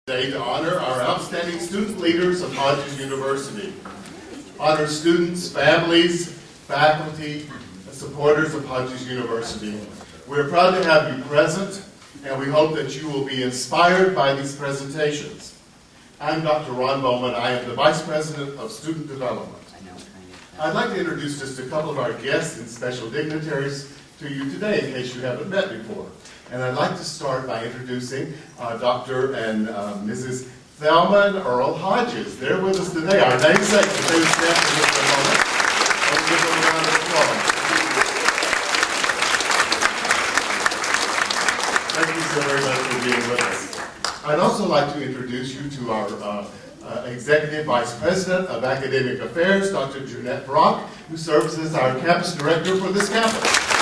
Today to honor our outstanding student leaders of Hodges University. Honor students, families, faculty, and supporters of Hodges University. We're proud to have you present, and we hope that you will be inspired by these presentations. I'm Dr. Ron Bowman. I am the Vice President of Student Development. I'd like to introduce just a couple of our guests and special dignitaries to you today in case you haven't met before. And I'd like to start by introducing Dr. and Mrs. Thelma and Earl Hodges. They're with us today, our namesake. They would stand for just a moment. Let's give them a round of applause. Thank you so very much for being with us. I'd also like to introduce you to our Executive Vice President of Academic Affairs, Dr. Jeanette Brock, who serves as our campus director for this campus.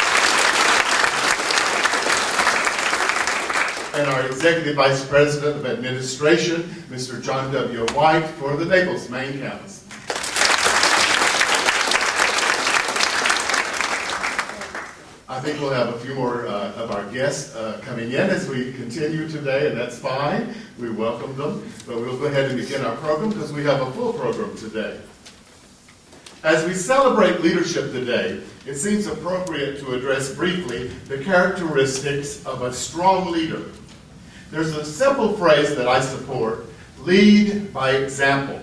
And our Executive Vice President of Administration, Mr. John W. White, for the Naples main campus. I think we'll have a few more of our guests coming in as we continue today, and that's fine. We welcome them, but we'll go ahead and begin our program because we have a full program today. As we celebrate leadership today, it seems appropriate to address briefly the characteristics of a strong leader. There's a simple phrase that I support: lead by example.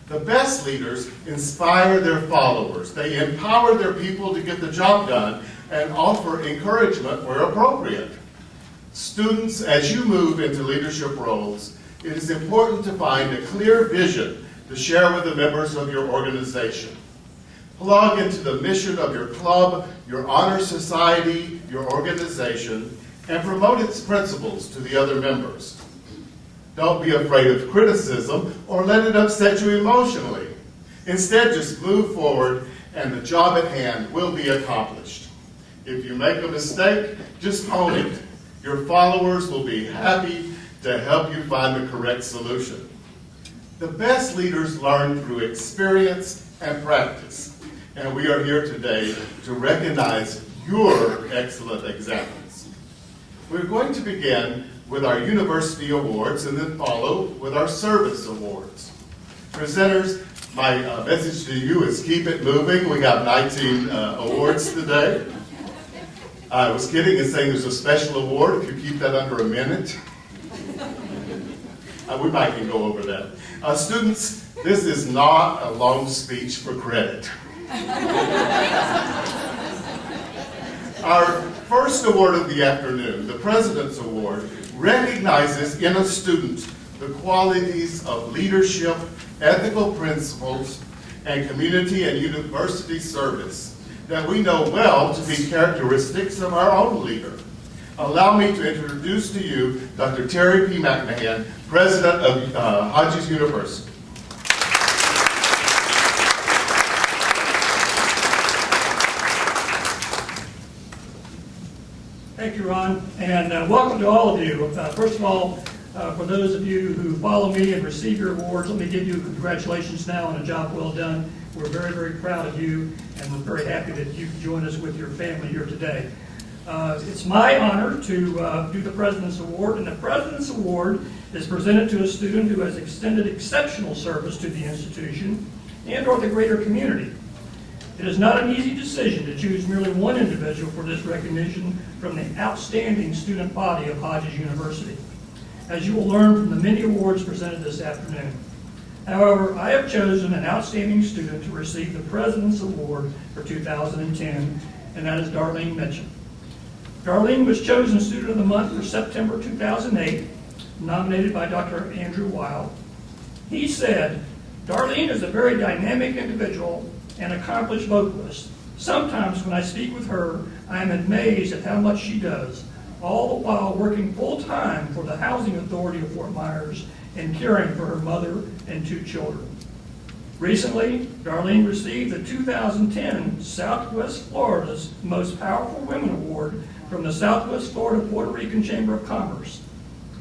The best leaders inspire their followers. They empower their people to get the job done and offer encouragement where appropriate. Students, as you move into leadership roles, it is important to find a clear vision to share with the members of your organization. Plug into the mission of your club, your honor society, your organization, and promote its principles to the other members. Don't be afraid of criticism or let it upset you emotionally. Instead, just move forward and the job at hand will be accomplished. If you make a mistake, just own it. Your followers will be happy to help you find the correct solution. The best leaders learn through experience and practice, and we are here today to recognize your excellent examples. We're going to begin with our university awards and then follow with our service awards. Presenters, my message to you is keep it moving. We got 19 awards today. I was kidding and saying there's a special award if you keep that under a minute. We might can go over that. Students, this is not a long speech for credit. Our first award of the afternoon, the President's Award, recognizes in a student the qualities of leadership, ethical principles, and community and university service that we know well to be characteristics of our own leader. Allow me to introduce to you Dr. Terry P. McMahon, President of Hodges University. Thank you, Ron, and welcome to all of you. First of all, for those of you who follow me and receive your awards, let me give you congratulations now on a job well done. We're very, very proud of you, and we're very happy that you could join us with your family here today. It's my honor to do the President's Award, and the President's Award is presented to a student who has extended exceptional service to the institution and or the greater community. It is not an easy decision to choose merely one individual for this recognition from the outstanding student body of Hodges University, as you will learn from the many awards presented this afternoon. However, I have chosen an outstanding student to receive the President's Award for 2010, and that is Darlene Mitchell. Darlene was chosen Student of the Month for September 2008, nominated by Dr. Andrew Weil. He said, "Darlene is a very dynamic individual and accomplished vocalist. Sometimes when I speak with her, I am amazed at how much she does, all the while working full-time for the Housing Authority of Fort Myers and caring for her mother and 2 children." Recently, Darlene received the 2010 Southwest Florida's Most Powerful Women Award from the Southwest Florida Puerto Rican Chamber of Commerce.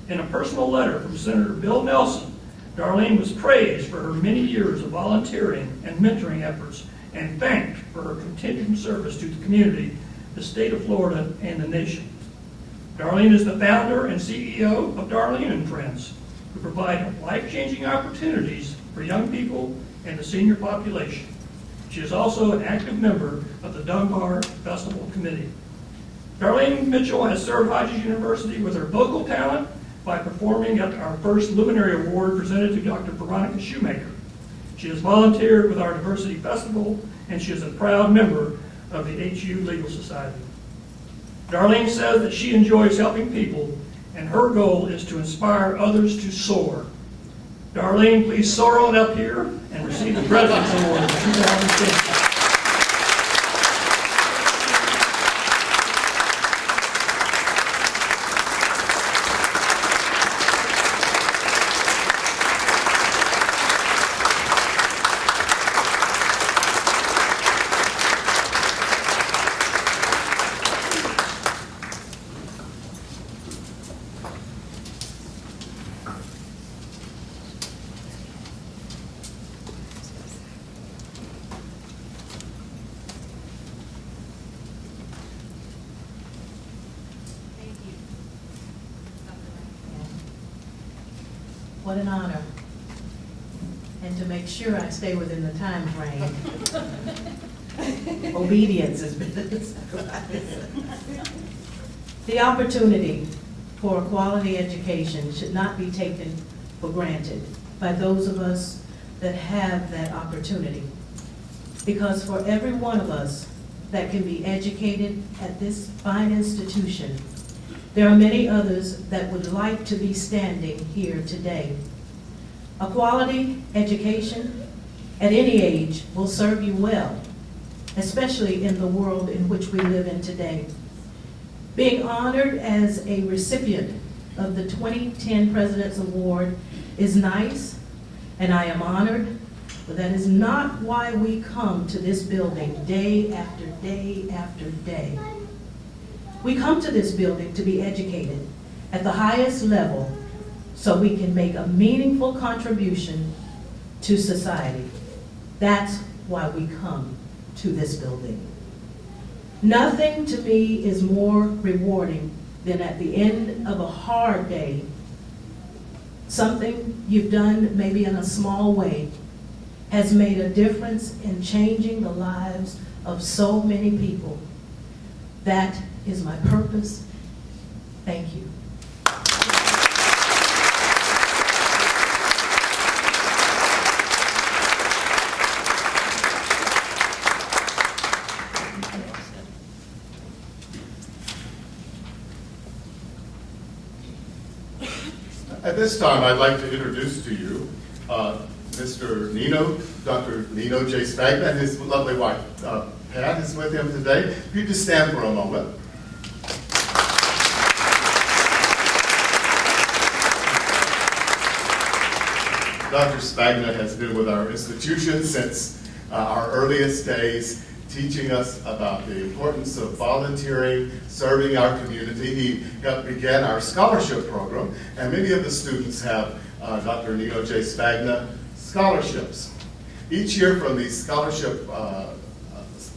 In a personal letter from Senator Bill Nelson, Darlene was praised for her many years of volunteering and mentoring efforts and thanked for her continued service to the community, the state of Florida, and the nation. Darlene is the founder and CEO of Darlene & Friends, who provide life-changing opportunities for young people and the senior population. She is also an active member of the Dunbar Festival Committee. Darlene Mitchell has served Hodges University with her vocal talent by performing at our first Luminary Award presented to Dr. Veronica Shoemaker. She has volunteered with our Diversity Festival, and she is a proud member of the HU Legal Society. Darlene says that she enjoys helping people, and her goal is to inspire others to soar. Darlene, please soar on up here and receive the President's Award for 2010. What an honor. And to make sure I stay within the time frame. Obedience has been the sacrifice. The opportunity for a quality education should not be taken for granted by those of us that have that opportunity. Because for every one of us that can be educated at this fine institution, there are many others that would like to be standing here today. A quality education at any age will serve you well, especially in the world in which we live in today. Being honored as a recipient of the 2010 President's Award is nice, and I am honored, but that is not why we come to this building day after day after day. We come to this building to be educated at the highest level so we can make a meaningful contribution to society. That's why we come to this building. Nothing to me is more rewarding than at the end of a hard day, something you've done maybe in a small way has made a difference in changing the lives of so many people. That is my purpose. Thank you. At this time, I'd like to introduce to you Dr. Nino J. Spagna, and his lovely wife, Pat, is with him today. If you just stand for a moment. Dr. Spagna has been with our institution since our earliest days, teaching us about the importance of volunteering, serving our community. He began our scholarship program, and many of the students have Dr. Nino J. Spagna scholarships. Each year from these scholarship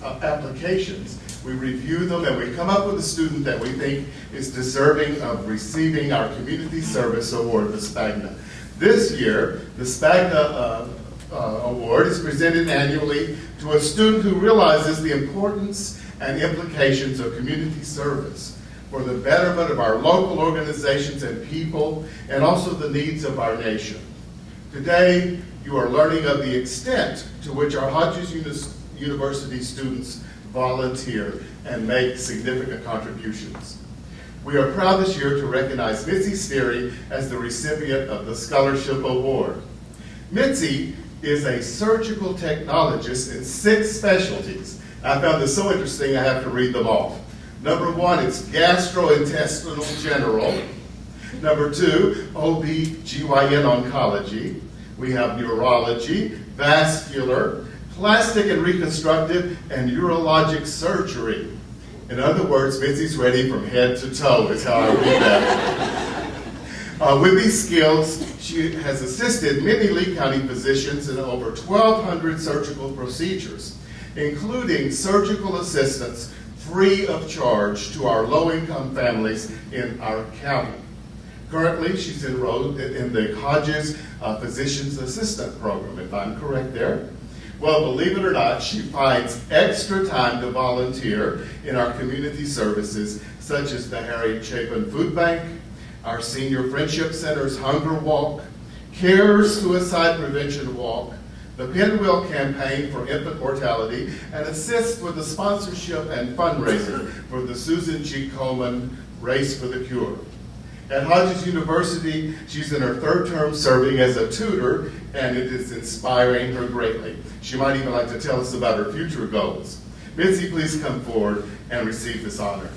applications, we review them and we come up with a student that we think is deserving of receiving our Community Service Award, the Spagna. This year, the Spagna Award is presented annually to a student who realizes the importance and implications of community service for the betterment of our local organizations and people, and also the needs of our nation. Today, you are learning of the extent to which our Hodges University students volunteer and make significant contributions. We are proud this year to recognize Mitzi Steary as the recipient of the Scholarship Award. Mitzi is a surgical technologist in 6 specialties. I found this so interesting I have to read them off. Number 1, it's gastrointestinal general. Number 2, OB/GYN oncology. We have neurology, vascular, plastic and reconstructive, and urologic surgery. In other words, Mitzi's ready from head to toe, is how I read that. With these skills, she has assisted many Lee County physicians in over 1,200 surgical procedures, including surgical assistance free of charge to our low-income families in our county. Currently, she's enrolled in the Hodges Physician's Assistant Program, if I'm correct there. Well, believe it or not, she finds extra time to volunteer in our community services, such as the Harriet Chapin Food Bank, our Senior Friendship Center's Hunger Walk, CARE's Suicide Prevention Walk, the Pinwheel Campaign for Infant Mortality, and assists with the sponsorship and fundraiser for the Susan G. Komen Race for the Cure. At Hodges University, she's in her third term serving as a tutor, and it is inspiring her greatly. She might even like to tell us about her future goals. Mitzi, please come forward and receive this honor.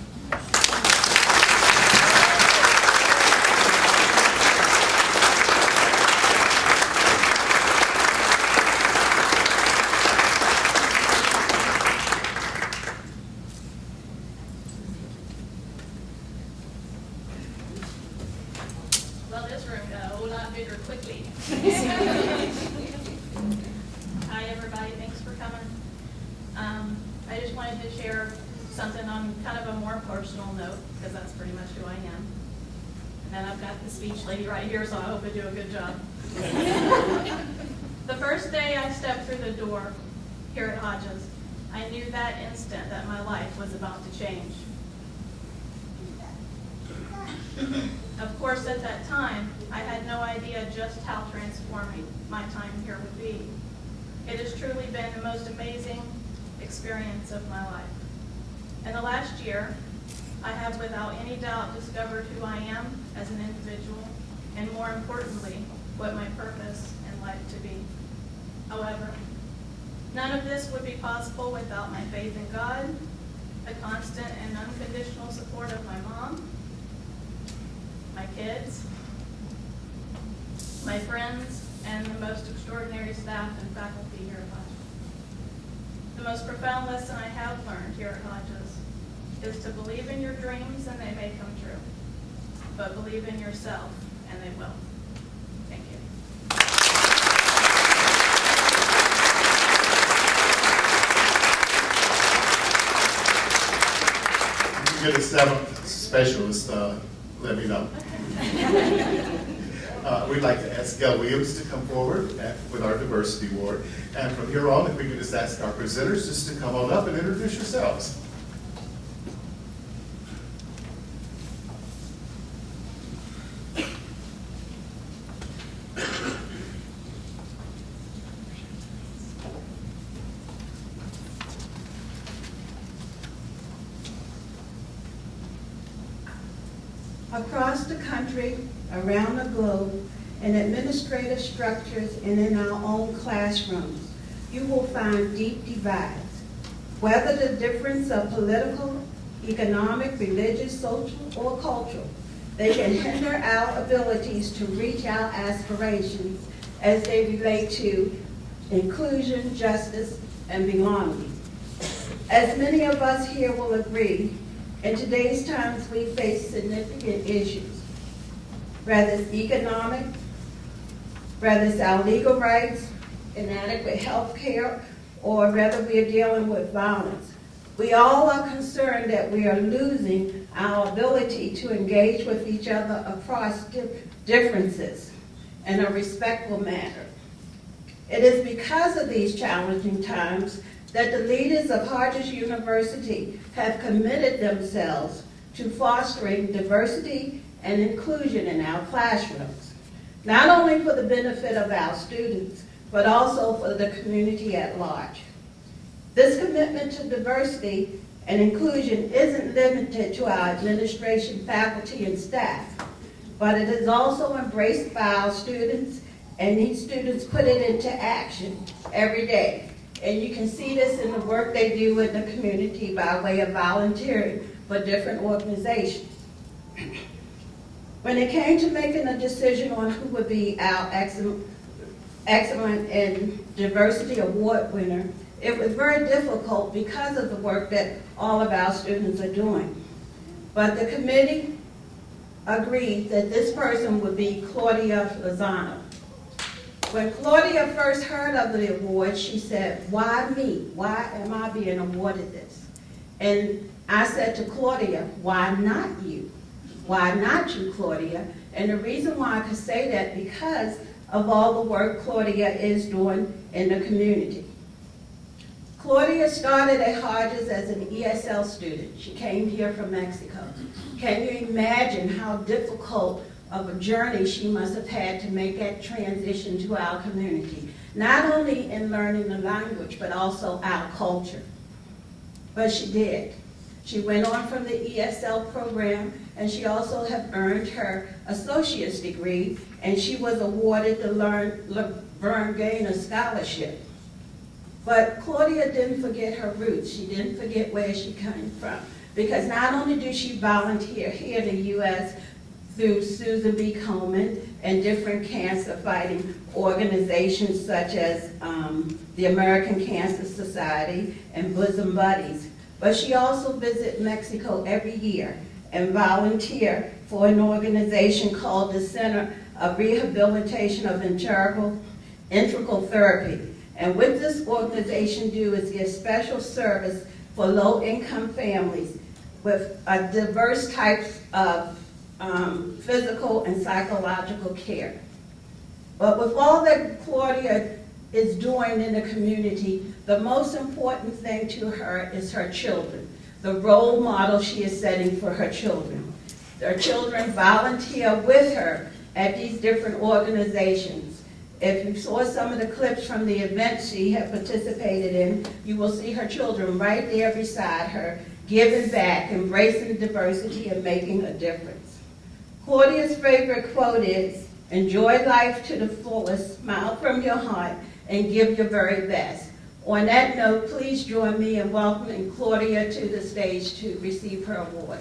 Well, this room got a whole lot bigger quickly. Hi, everybody. Thanks for coming. I just wanted to share something on kind of a more personal note, because that's pretty much who I am. And then I've got the speech lady right here, so I hope I do a good job. The first day I stepped through the door here at Hodges, I knew that instant that my life was about to change. Of course, at that time, I had no idea just how transforming my time here would be. It has truly been the most amazing experience of my life. In the last year, I have without any doubt discovered who I am as an individual, and more importantly, what my purpose in life to be. However, none of this would be possible without my faith in God, the constant and unconditional support of my mom, my kids, my friends, and the most extraordinary staff and faculty here at Hodges. The most profound lesson I have learned here at Hodges is to believe in your dreams and they may come true, but believe in yourself and they will. Thank you. If you get a seventh specialist, let me know. We'd like to ask Gail Williams to come forward with our Diversity Award. And from here on, if we could just ask our presenters just to come on up and introduce yourselves. Across the country, around the globe, in administrative structures and in our own classrooms, you will find deep divides. Whether the difference of political, economic, religious, social, or cultural, they can hinder our abilities to reach our aspirations as they relate to inclusion, justice, and belonging. As many of us here will agree, in today's times, we face significant issues, whether it's economic, whether it's our legal rights, inadequate health care, or whether we are dealing with violence. We all are concerned that we are losing our ability to engage with each other across differences in a respectful manner. It is because of these challenging times that the leaders of Hodges University have committed themselves to fostering diversity and inclusion in our classrooms, not only for the benefit of our students, but also for the community at large. This commitment to diversity and inclusion isn't limited to our administration, faculty, and staff, but it is also embraced by our students, and these students put it into action every day. And you can see this in the work they do in the community by way of volunteering for different organizations. When it came to making a decision on who would be our Excellent in Diversity Award winner, it was very difficult because of the work that all of our students are doing. But the committee agreed that this person would be Claudia Lozano. When Claudia first heard of the award, she said, "Why me? Why am I being awarded this?" And I said to Claudia, "Why not you?" Why not you, Claudia? And the reason why I could say that, because of all the work Claudia is doing in the community. Claudia started at Hodges as an ESL student. She came here from Mexico. Can you imagine how difficult of a journey she must have had to make that transition to our community? Not only in learning the language, but also our culture. But she did. She went on from the ESL program, and she also have earned her associate's degree, and she was awarded the Laverne Gaynor Scholarship. But Claudia didn't forget her roots. She didn't forget where she came from. Because not only do she volunteer here in the U.S. through Susan B. Komen and different cancer fighting organizations such as the American Cancer Society and Bosom Buddies, but she also visits Mexico every year and volunteer for an organization called the Center of Rehabilitation of Integral Therapy. And what this organization do is give special service for low-income families with diverse types of physical and psychological care. But with all that Claudia is doing in the community, the most important thing to her is her children, the role model she is setting for her children. Her children volunteer with her at these different organizations. If you saw some of the clips from the events she had participated in, you will see her children right there beside her, giving back, embracing diversity, and making a difference. Claudia's favorite quote is, "Enjoy life to the fullest, smile from your heart, and give your very best." On that note, please join me in welcoming Claudia to the stage to receive her award.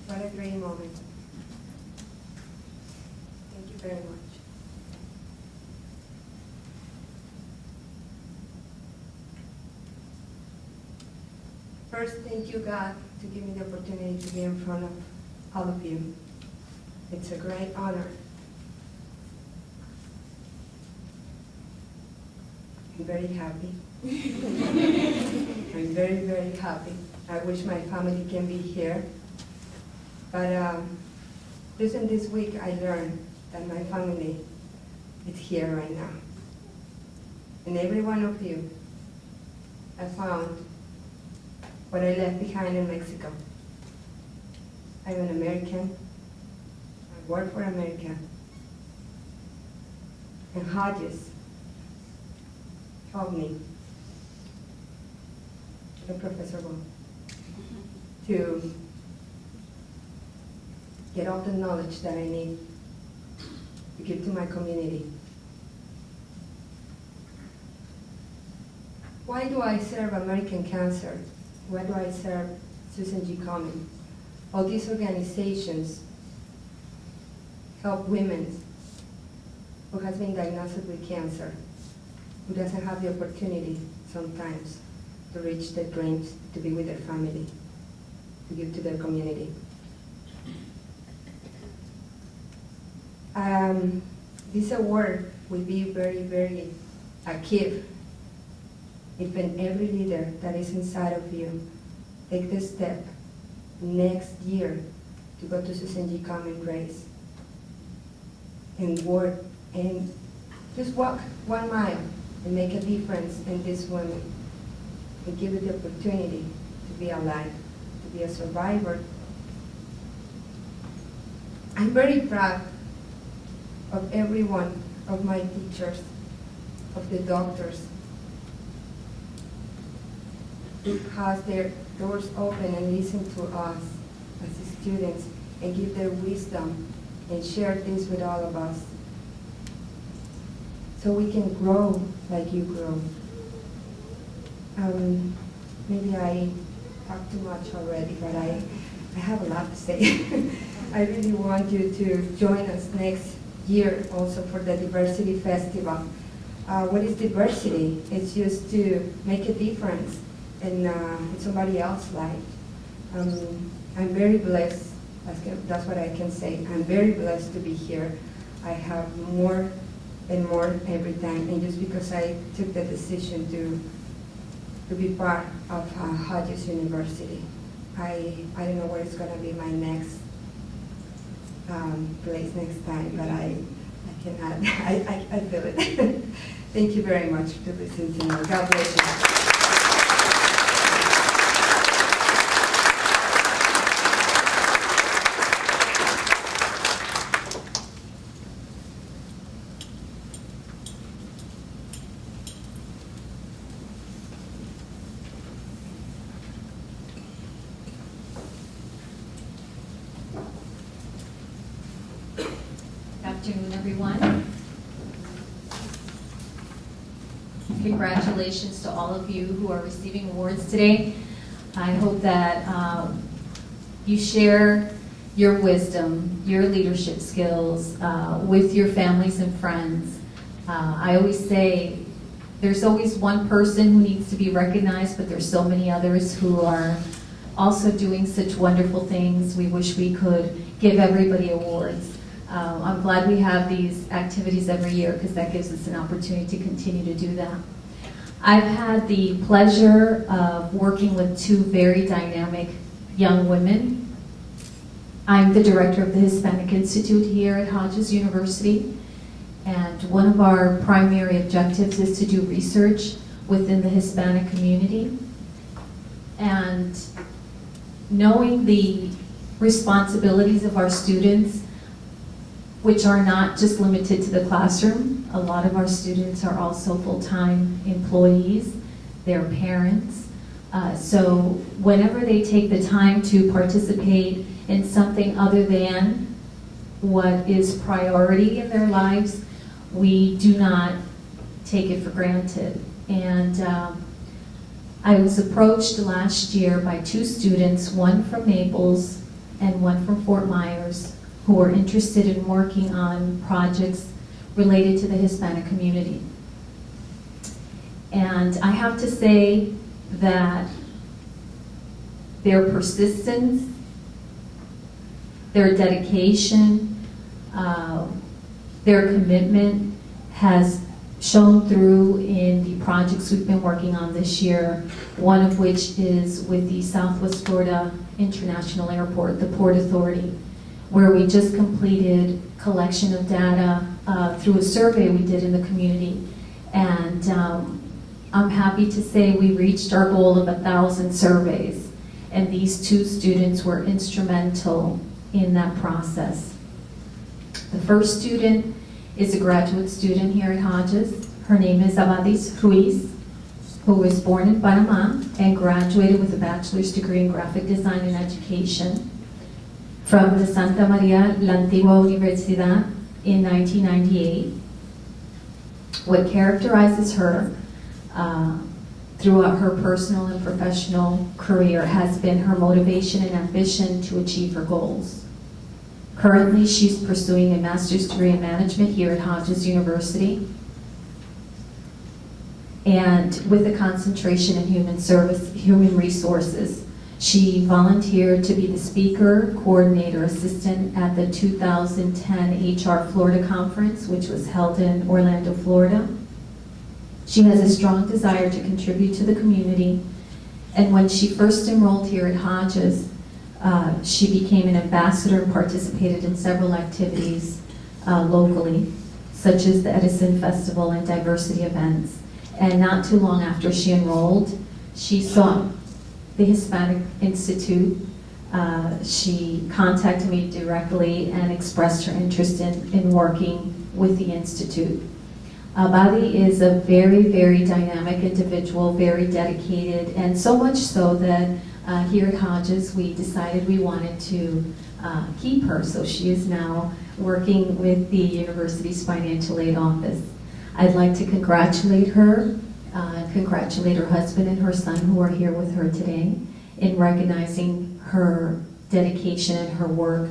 What a great moment. Thank you very much. First, thank you, God, to give me the opportunity to be in front of all of you. It's a great honor. I'm very happy. I'm very, very happy. I wish my family can be here. But just in this week, I learned that my family is here right now. And every one of you, I found what I left behind in Mexico. I'm an American. I work for America. And Hodges helped me, and Professor Wong, to get all the knowledge that I need to give to my community. Why do I serve American Cancer? Why do I serve Susan G. Komen? All these organizations help women who has been diagnosed with cancer, who doesn't have the opportunity sometimes to reach their dreams, to be with their family, to give to their community. This award will be very, very a gift if every leader that is inside of you take the step next year to go to Susan G. Komen race and work and just walk 1 mile and make a difference in this woman and give it the opportunity to be alive, to be a survivor. I'm very proud of every one of my teachers, of the doctors, who has their doors open and listen to us as students and give their wisdom and share this with all of us so we can grow like you grow. Maybe I talk too much already, but I have a lot to say. I really want you to join us next year also for the Diversity Festival. What is diversity? It's just to make a difference in somebody else's life. I'm very blessed, that's what I can say. I'm very blessed to be here. I have more and more every time, and just because I took the decision to be part of Hodges University. I don't know where it's going to be my next place next time, but I cannot, I feel it. Thank you very much for listening to me. God bless you. Good afternoon, everyone. Congratulations to all of you who are receiving awards today. I hope that you share your wisdom, your leadership skills with your families and friends. I always say there's always one person who needs to be recognized, but there's so many others who are also doing such wonderful things. We wish we could give everybody awards. I'm glad we have these activities every year because that gives us an opportunity to continue to do that. I've had the pleasure of working with two very dynamic young women. I'm the director of the Hispanic Institute here at Hodges University, and one of our primary objectives is to do research within the Hispanic community. And knowing the responsibilities of our students, which are not just limited to the classroom. A lot of our students are also full-time employees, they're parents. So whenever they take the time to participate in something other than what is priority in their lives, we do not take it for granted. And I was approached last year by two students, one from Naples and one from Fort Myers, who were interested in working on projects related to the Hispanic community. And I have to say that their persistence, their dedication, their commitment has shown through in the projects we've been working on this year, one of which is with the Southwest Florida International Airport, the Port Authority, where we just completed collection of data through a survey we did in the community. And I'm happy to say we reached our goal of 1,000 surveys, and these two students were instrumental in that process. The first student is a graduate student here at Hodges. Her name is Abadis Ruiz, who was born in Panama and graduated with a bachelor's degree in graphic design and education from the Santa Maria La Antigua Universidad in 1998. What characterizes her throughout her personal and professional career has been her motivation and ambition to achieve her goals. Currently, she's pursuing a master's degree in management here at Hodges University, and with a concentration in human resources. She volunteered to be the speaker, coordinator, assistant at the 2010 HR Florida Conference, which was held in Orlando, Florida. She has a strong desire to contribute to the community, and when she first enrolled here at Hodges, she became an ambassador and participated in several activities locally, such as the Edison Festival and diversity events. And not too long after she enrolled, she saw the Hispanic Institute. She contacted me directly and expressed her interest in working with the Institute. Abadi is a very, very dynamic individual, very dedicated, and so much so that here at Hodges we decided we wanted to keep her, so she is now working with the university's financial aid office. I'd like to congratulate her, congratulate her husband and her son who are here with her today in recognizing her dedication and her work,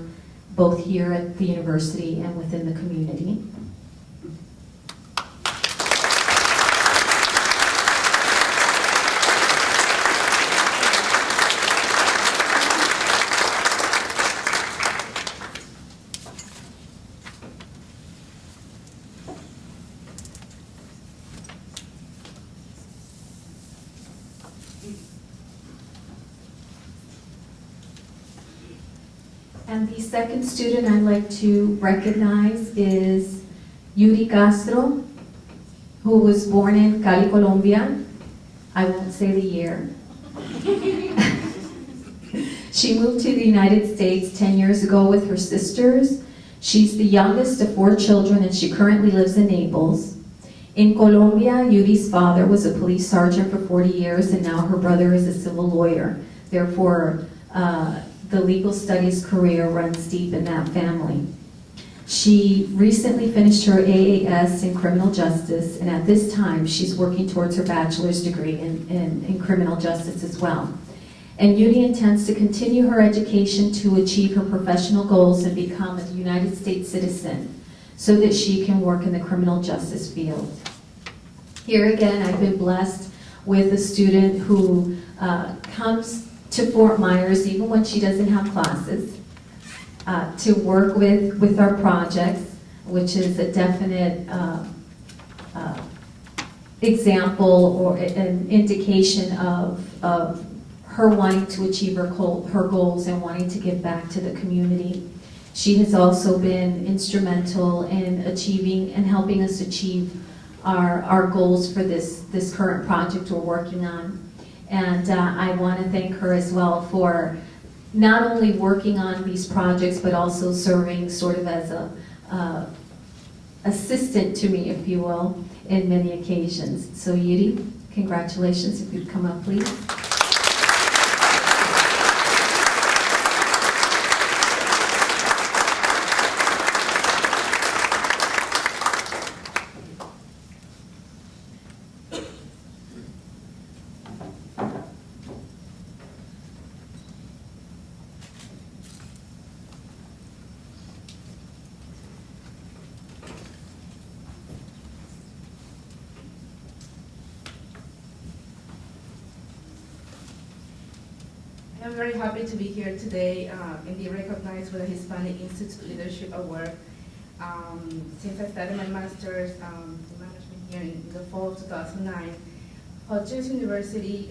both here at the university and within the community. And the second student I'd like to recognize is Yuri Castro, who was born in Cali, Colombia. I won't say the year. She moved to the United States 10 years ago with her sisters. She's the youngest of 4 children, and she currently lives in Naples. In Colombia, Yuri's father was a police sergeant for 40 years, and now her brother is a civil lawyer. Therefore, the legal studies career runs deep in that family. She recently finished her AAS in criminal justice, and at this time she's working towards her bachelor's degree in criminal justice as well. And Yuri intends to continue her education to achieve her professional goals and become a United States citizen so that she can work in the criminal justice field. Here again, I've been blessed with a student who comes to Fort Myers, even when she doesn't have classes, to work with our projects, which is a definite example or an indication of her wanting to achieve her goals and wanting to give back to the community. She has also been instrumental in achieving and helping us achieve our goals for this current project we're working on. And I want to thank her as well for not only working on these projects, but also serving sort of as a assistant to me, if you will, in many occasions. So Yuri, congratulations. If you'd come up, please. I'm very happy to be here today and be recognized with the Hispanic Institute Leadership Award. Since I started my master's in management here in the fall of 2009, Hodges University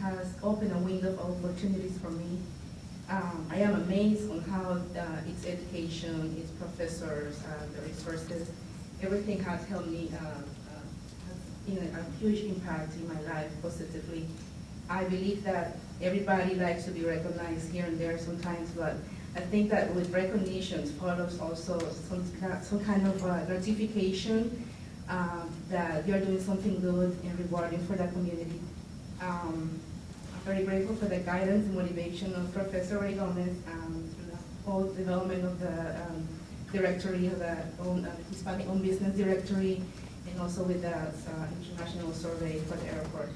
has opened a window of opportunities for me. I am amazed on how its education, its professors, the resources, everything has helped me, has been a huge impact in my life positively. I believe that everybody likes to be recognized here and there sometimes, but I think that with recognition follows also some kind of notification that you're doing something good and rewarding for the community. I'm very grateful for the guidance and motivation of Professor Ray Gomez through the whole development of the directory of the Hispanic-owned business directory, and also with the international survey for the airport.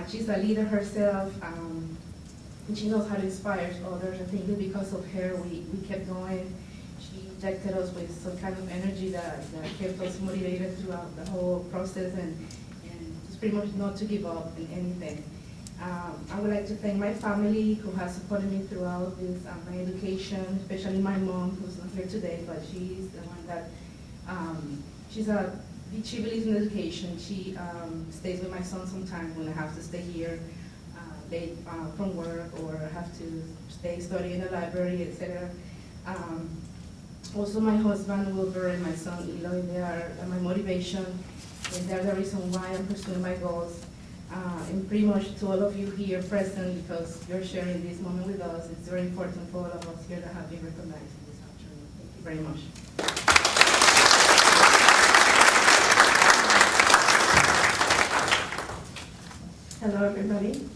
She's a leader herself, and she knows how to inspire others. I think that because of her, we kept going. She injected us with some kind of energy that kept us motivated throughout the whole process, and just pretty much not to give up in anything. I would like to thank my family who has supported me throughout this, my education, especially my mom, who's not here today, but she's the one that, she believes in education. She stays with my son sometimes when I have to stay here late from work or have to stay study in the library, etc. Also my husband, Wilbur, and my son, Eloy, they are my motivation, and they're the reason why I'm pursuing my goals. And pretty much to all of you here present, because you're sharing this moment with us, it's very important for all of us here to have been recognized in this afternoon. Thank you very much. Hello, everybody.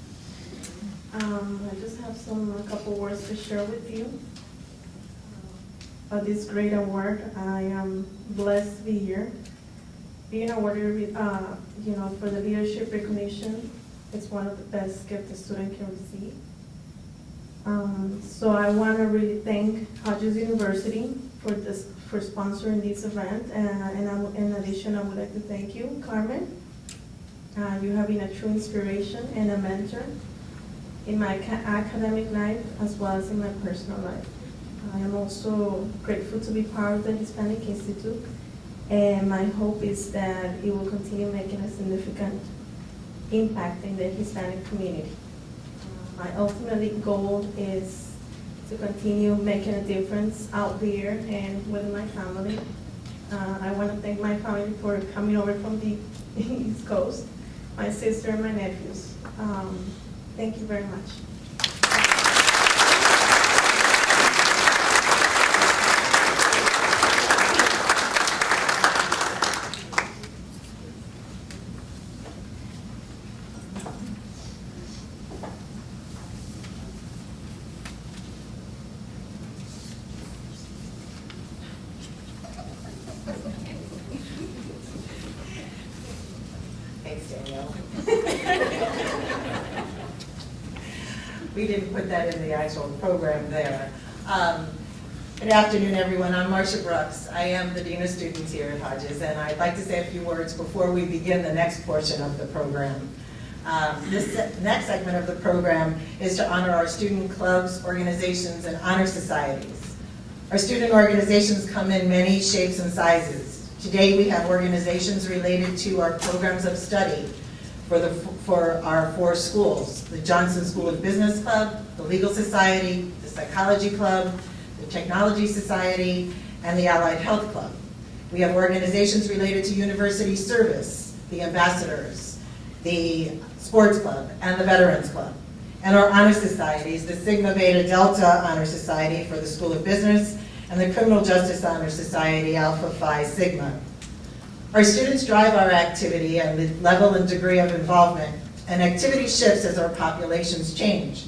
I just have a couple words to share with you about this great award. I am blessed to be here. Being awarded, for the leadership recognition, it's one of the best gifts a student can receive. So I want to really thank Hodges University for sponsoring this event. In addition, I would like to thank you, Carmen. You have been a true inspiration and a mentor in my academic life as well as in my personal life. I am also grateful to be part of the Hispanic Institute, and my hope is that it will continue making a significant impact in the Hispanic community. My ultimate goal is to continue making a difference out there and with my family. I want to thank my family for coming over from the East Coast, my sister and my nephews. Thank you very much. Thanks, Danielle. We didn't put that in the actual program there. Good afternoon, everyone. I'm Marcia Brooks. I am the Dean of Students here at Hodges, and I'd like to say a few words before we begin the next portion of the program. This next segment of the program is to honor our student clubs, organizations, and honor societies. Our student organizations come in many shapes and sizes. Today we have organizations related to our programs of study for our 4 schools: the Johnson School of Business Club, the Legal Society, the Psychology Club, the Technology Society, and the Allied Health Club. We have organizations related to university service, the Ambassadors, the Sports Club, and the Veterans Club. And our honor societies, the Sigma Beta Delta Honor Society for the School of Business, and the Criminal Justice Honor Society, Alpha Phi Sigma. Our students drive our activity and the level and degree of involvement, and activity shifts as our populations change.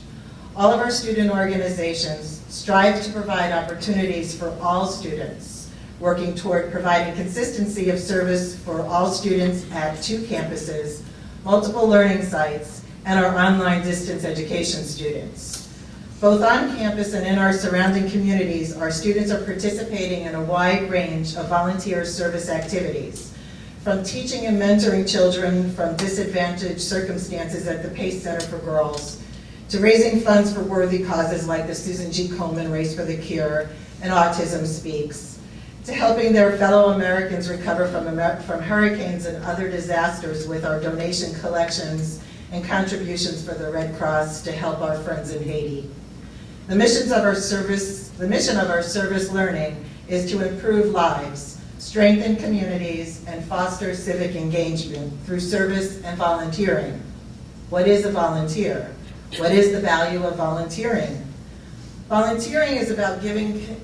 All of our student organizations strive to provide opportunities for all students, working toward providing consistency of service for all students at 2 campuses, multiple learning sites, and our online distance education students. Both on campus and in our surrounding communities, our students are participating in a wide range of volunteer service activities, from teaching and mentoring children from disadvantaged circumstances at the Pace Center for Girls, to raising funds for worthy causes like the Susan G. Komen Race for the Cure and Autism Speaks, to helping their fellow Americans recover from hurricanes and other disasters with our donation collections and contributions for the Red Cross to help our friends in Haiti. The mission of our service learning is to improve lives, strengthen communities, and foster civic engagement through service and volunteering. What is a volunteer? What is the value of volunteering? Volunteering is about giving,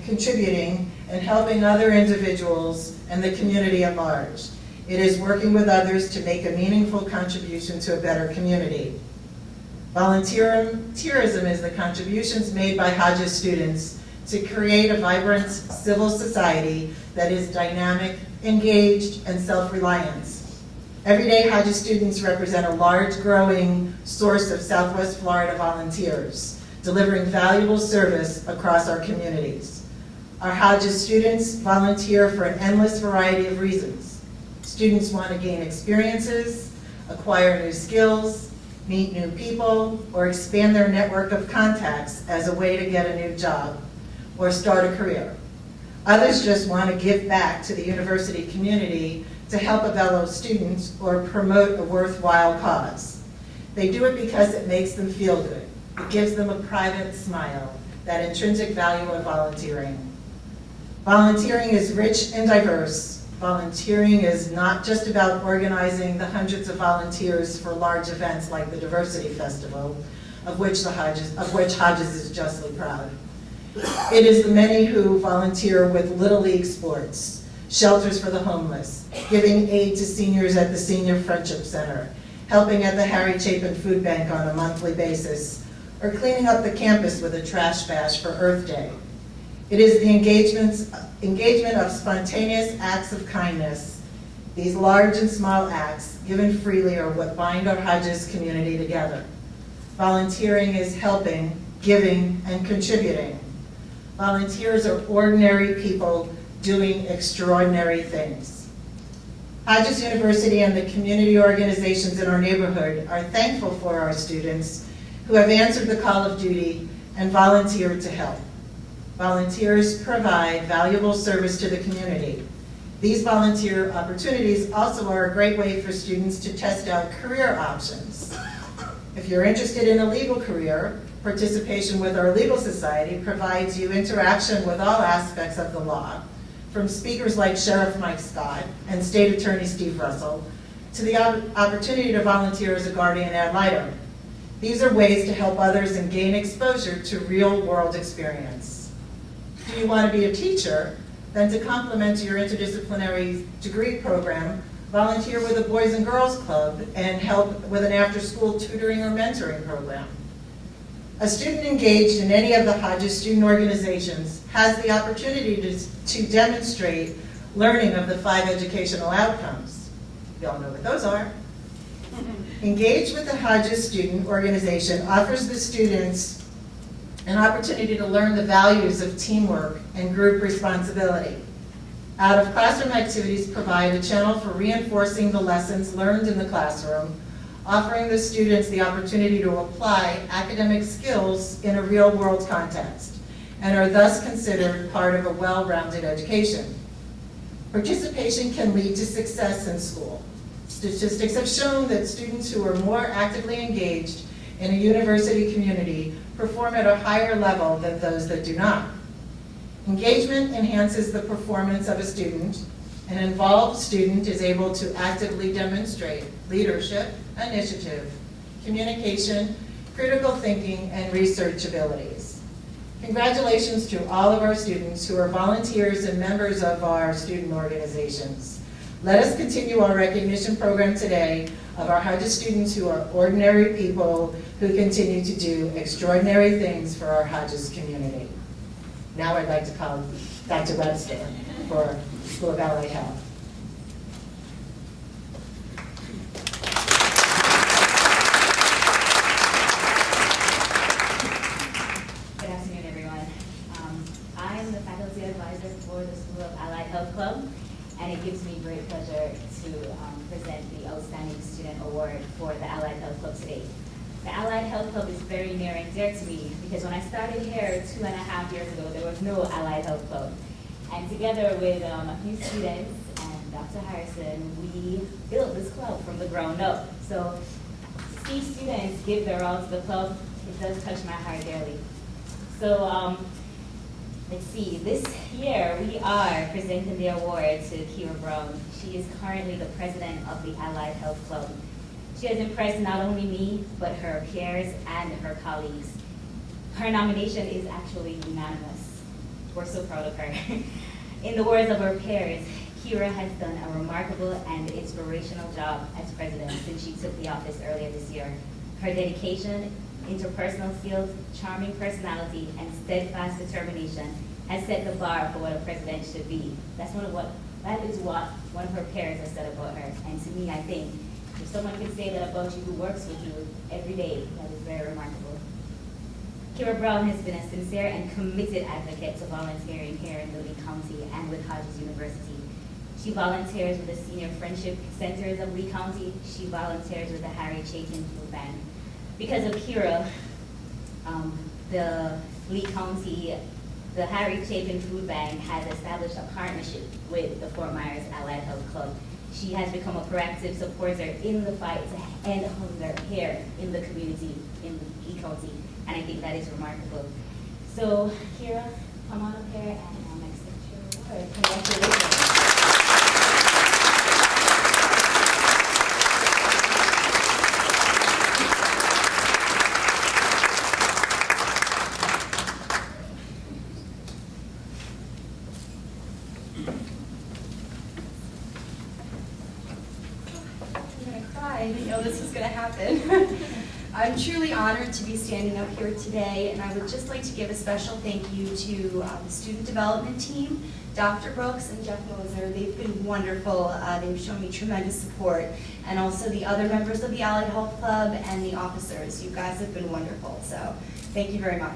contributing, and helping other individuals and the community at large. It is working with others to make a meaningful contribution to a better community. Volunteerism is the contributions made by Hodges students to create a vibrant civil society that is dynamic, engaged, and self-reliant. Everyday Hodges students represent a large, growing source of Southwest Florida volunteers, delivering valuable service across our communities. Our Hodges students volunteer for an endless variety of reasons. Students want to gain experiences, acquire new skills, meet new people, or expand their network of contacts as a way to get a new job or start a career. Others just want to give back to the university community to help a fellow student or promote a worthwhile cause. They do it because it makes them feel good. It gives them a private smile, that intrinsic value of volunteering. Volunteering is rich and diverse. Volunteering is not just about organizing the hundreds of volunteers for large events like the Diversity Festival, of which Hodges is justly proud. It is the many who volunteer with Little League sports, shelters for the homeless, giving aid to seniors at the Senior Friendship Center, helping at the Harry Chapin Food Bank on a monthly basis, or cleaning up the campus with a trash bash for Earth Day. It is the engagement of spontaneous acts of kindness. These large and small acts, given freely, are what bind our Hodges community together. Volunteering is helping, giving, and contributing. Volunteers are ordinary people doing extraordinary things. Hodges University and the community organizations in our neighborhood are thankful for our students who have answered the call of duty and volunteered to help. Volunteers provide valuable service to the community. These volunteer opportunities also are a great way for students to test out career options. If you're interested in a legal career, participation with our legal society provides you interaction with all aspects of the law, from speakers like Sheriff Mike Scott and State Attorney Steve Russell, to the opportunity to volunteer as a guardian ad litem. These are ways to help others and gain exposure to real-world experience. Do you want to be a teacher? Then to complement your interdisciplinary degree program, volunteer with a Boys and Girls Club and help with an after-school tutoring or mentoring program. A student engaged in any of the Hodges student organizations has the opportunity to demonstrate learning of the 5 educational outcomes. You all know what those are. Engage with the Hodges student organization offers the students an opportunity to learn the values of teamwork and group responsibility. Out-of-classroom activities provide a channel for reinforcing the lessons learned in the classroom, offering the students the opportunity to apply academic skills in a real-world context, and are thus considered part of a well-rounded education. Participation can lead to success in school. Statistics have shown that students who are more actively engaged in a university community perform at a higher level than those that do not. Engagement enhances the performance of a student. An involved student is able to actively demonstrate leadership, initiative, communication, critical thinking, and research abilities. Congratulations to all of our students who are volunteers and members of our student organizations. Let us continue our recognition program today of our Hodges students who are ordinary people who continue to do extraordinary things for our Hodges community. Now I'd like to call Dr. Webster for School of Allied Health. Good afternoon, everyone. I am the faculty advisor for the School of Allied Health Club, and it gives me great pleasure to present the Outstanding Student Award for the Allied Health Club today. The Allied Health Club is very near and dear to me because when I started here 2.5 years ago, there was no Allied Health Club. And together with a few students and Dr. Harrison, we built this club from the ground up. So to see students give their all to the club, it does touch my heart dearly. So let's see, this year we are presenting the award to Kira Brown. She is currently the president of the Allied Health Club. She has impressed not only me, but her peers and her colleagues. Her nomination is actually unanimous. We're so proud of her. In the words of her peers, Kira has done a remarkable and inspirational job as president since she took the office earlier this year. Her dedication, interpersonal skills, charming personality, and steadfast determination has set the bar for what a president should be. That is what one of her peers has said about her. And to me, I think, if someone can say that about you who works with you every day, that is very remarkable. Kira Brown has been a sincere and committed advocate to volunteering here in the Lee County and with Hodges University. She volunteers with the Senior Friendship Centers of Lee County. She volunteers with the Harry Chapin Food Bank. Because of Kira, the Lee County, the Harry Chapin Food Bank has established a partnership with the Fort Myers Allied Health Club. She has become a proactive supporter in the fight to end hunger here in the community in Lee County, and I think that is remarkable. So, Kira, come on up here and accept your award. Congratulations. I didn't know this was going to happen. I'm truly honored to be standing up here today, and I would just like to give a special thank you to the student development team, Dr. Brooks and Jeff Moser. They've been wonderful. They've shown me tremendous support, and also the other members of the Allied Health Club and the officers. You guys have been wonderful, so Thank you very much.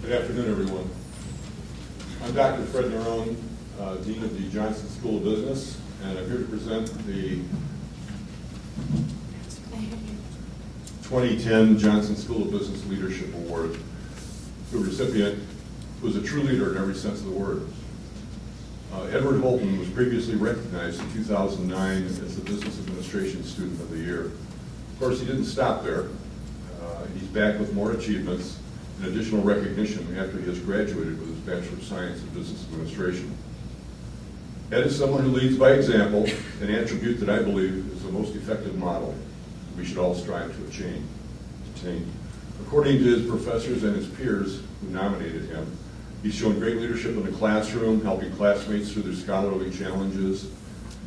Good afternoon, everyone. I'm Dr. Fred Nerone, Dean of the Johnson School of Business, and I'm here to present the 2010 Johnson School of Business Leadership Award to a recipient who is a true leader in every sense of the word. Edward Holton was previously recognized in 2009 as the Business Administration Student of the Year. Of course, he didn't stop there. He's back with more achievements and additional recognition after he has graduated with his Bachelor of Science in Business Administration. Ed is someone who leads by example, an attribute that I believe is the most effective model we should all strive to attain. According to his professors and his peers who nominated him, he's shown great leadership in the classroom, helping classmates through their scholarly challenges,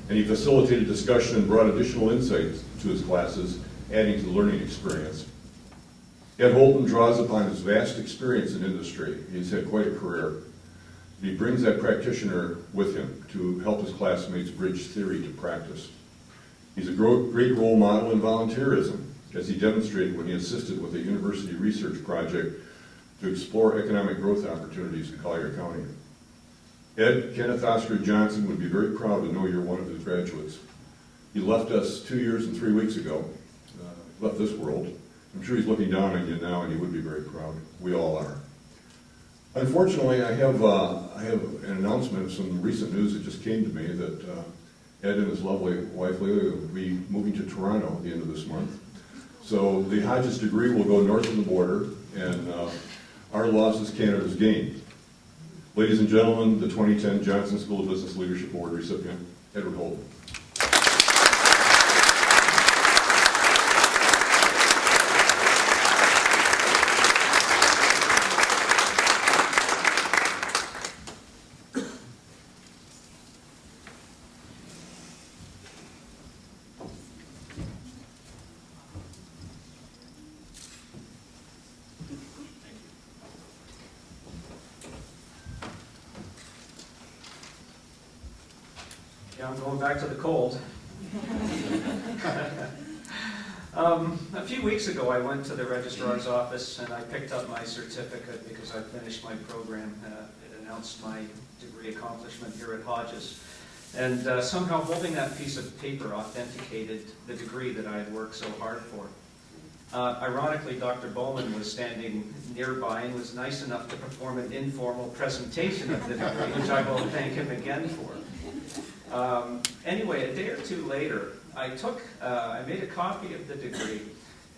and he facilitated discussion and brought additional insights to his classes, adding to the learning experience. Ed Holton draws upon his vast experience in industry. He's had quite a career. He brings that practitioner with him to help his classmates bridge theory to practice. He's a great role model in volunteerism, as he demonstrated when he assisted with a university research project to explore economic growth opportunities in Collier County. Ed, Kenneth Oscar Johnson would be very proud to know you're one of his graduates. He left us 2 years and 3 weeks ago, left this world. I'm sure he's looking down on you now, and he would be very proud. We all are. Unfortunately, I have an announcement of some recent news that just came to me that Ed and his lovely wife Leila will be moving to Toronto at the end of this month. So the Hodges degree will go north of the border, and our loss is Canada's gain. Ladies and gentlemen, the 2010 Johnson School of Business Leadership Award recipient, Edward Holton. Yeah, I'm going back to the cold. A few weeks ago, I went to the registrar's office and I picked up my certificate because I finished my program. It announced my degree accomplishment here at Hodges. And somehow holding that piece of paper authenticated the degree that I had worked so hard for. Ironically, Dr. Bowman was standing nearby and was nice enough to perform an informal presentation of the degree, which I will thank him again for. Anyway, a day or two later, I made a copy of the degree,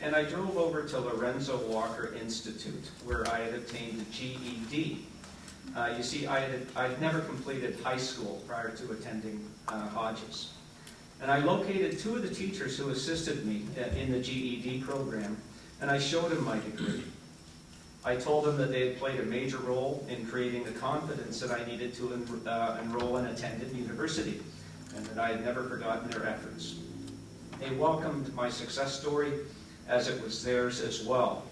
and I drove over to Lorenzo Walker Institute, where I had obtained a GED. You see, I'd never completed high school prior to attending Hodges. And I located two of the teachers who assisted me in the GED program, and I showed them my degree. I told them that they had played a major role in creating the confidence that I needed to enroll and attend at university, and that I had never forgotten their efforts. They welcomed my success story as it was theirs as well.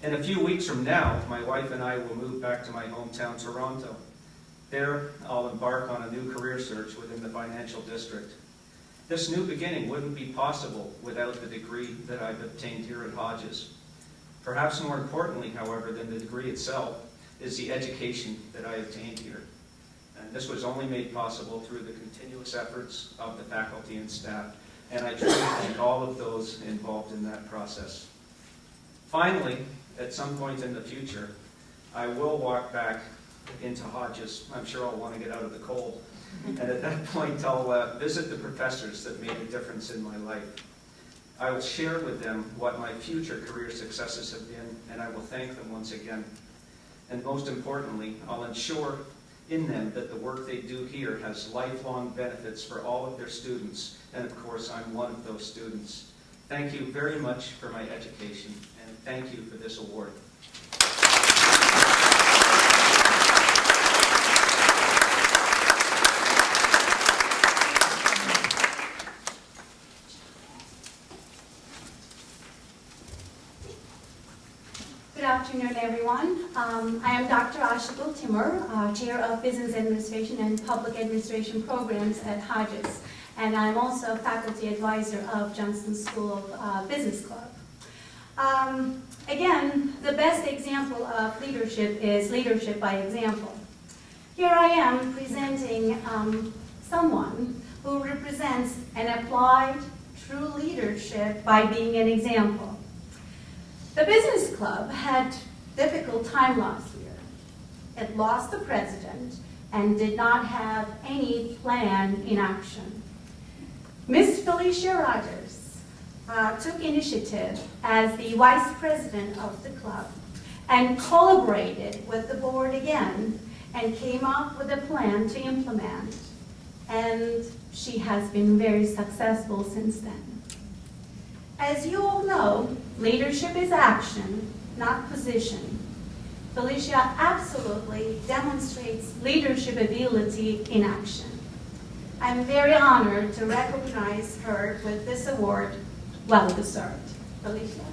In a few weeks from now, my wife and I will move back to my hometown, Toronto. There, I'll embark on a new career search within the financial district. This new beginning wouldn't be possible without the degree that I've obtained here at Hodges. Perhaps more importantly, however, than the degree itself, is the education that I obtained here. And this was only made possible through the continuous efforts of the faculty and staff, and I truly thank all of those involved in that process. Finally, at some point in the future, I will walk back into Hodges. I'm sure I'll want to get out of the cold. And at that point, I'll visit the professors that made a difference in my life. I will share with them what my future career successes have been, and I will thank them once again. And most importantly, I'll ensure in them that the work they do here has lifelong benefits for all of their students, and of course, I'm one of those students. Thank you very much for my education, and thank you for this award. afternoon, everyone. I am Dr. Ashikul Timur, Chair of Business Administration and Public Administration Programs at Hodges, and I'm also a faculty advisor of Johnston School of Business Club. Again, the best example of leadership is leadership by example. Here I am presenting someone who represents an applied, true leadership by being an example. The business club had a difficult time last year. It lost the president and did not have any plan in action. Miss Felicia Rogers took initiative as the vice president of the club and collaborated with the board again and came up with a plan to implement. And she has been very successful since then. As you all know, leadership is action, not position. Felicia absolutely demonstrates leadership ability in action. I'm very honored to recognize her with this award, well deserved. Felicia.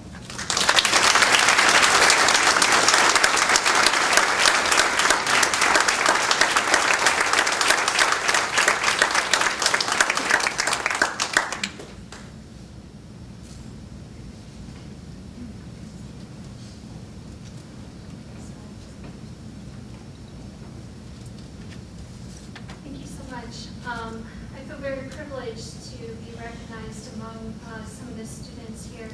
Thank you so much. I feel very privileged to be recognized among some of the students here who,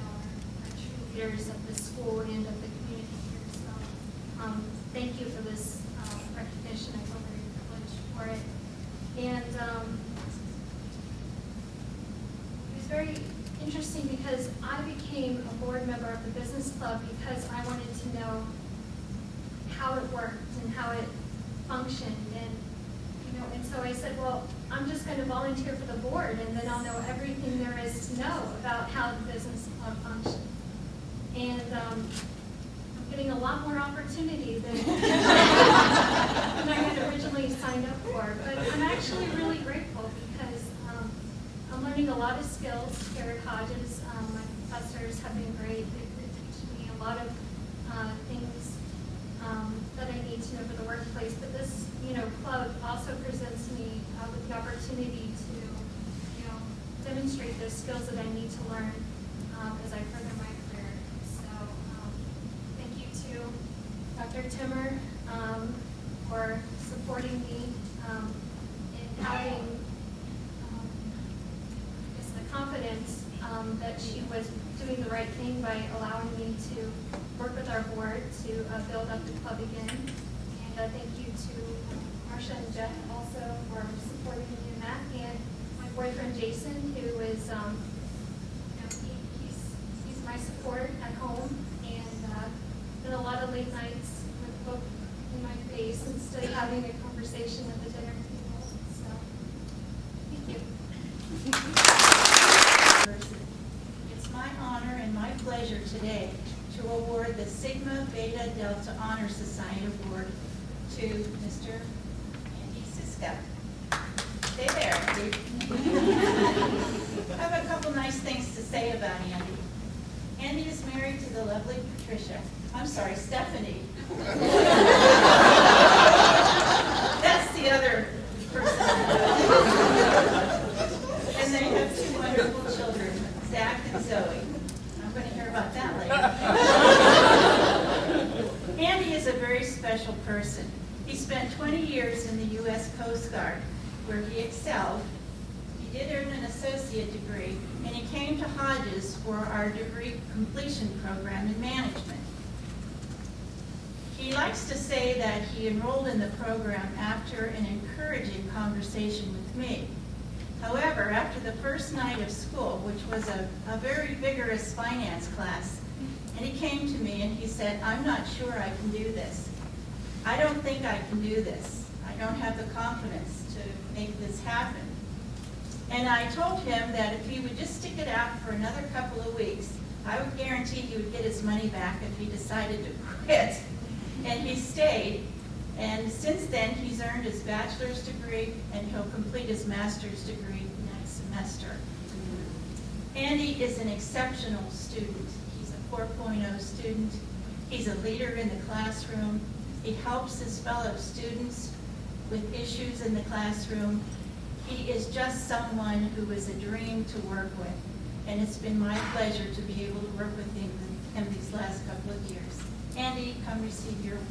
are true leaders of the school and of the community here. So, thank you for this recognition. I feel very privileged for it. And it was very interesting because I became a board member of the business club because I wanted to know how it worked and how it functioned. And so I said, well, I'm just going to volunteer for the board, and then I'll know everything there is to know about how the business club functions. And I'm getting a lot more opportunity than I had originally signed up for. But I'm actually really grateful because I'm learning a lot of skills here at Hodges. My professors have been great. They're teaching me a lot of things that I need to know for the workplace. But this, club also presents me with the opportunity to, demonstrate those skills that I need to learn as I further my career. So thank you to Dr. Timur for supporting me in having the confidence that she was doing the right thing by allowing me to work with our board to build up the club again. And thank you to Marsha and Jeff also for supporting me in that. And my boyfriend Jason, who is, he's my support at home. And been a lot of late nights with a book in my face and still having a conversation at the dinner table. So, thank you. It's my honor and my pleasure today to award the Sigma Beta Delta Honor Society Award to Mr. Andy Siska. Stay there, Andy. I have a couple nice things to say about Andy. Andy is married to the lovely Stephanie. That's the other person. And they have two wonderful children, Zach and Zoe. I'm going to hear about that later. Andy is a very special person. He spent 20 years in the U.S. Coast Guard, where he excelled. He did earn an associate degree, and he came to Hodges for our degree completion program in management. He likes to say that he enrolled in the program after an encouraging conversation with me. However, after the first night of school, which was a very vigorous finance class, and he came to me and he said, "I'm not sure I can do this. I don't think I can do this. I don't have the confidence to make this happen." And I told him that if he would just stick it out for another couple of weeks, I would guarantee he would get his money back if he decided to quit. And he stayed. And since then, he's earned his bachelor's degree, and he'll complete his master's degree next semester. Andy is an exceptional student. He's a 4.0 student, He's a leader in the classroom. He helps his fellow students with issues in the classroom. He is just someone who is a dream to work with. And it's been my pleasure to be able to work with him these last couple of years. Andy, come receive your award.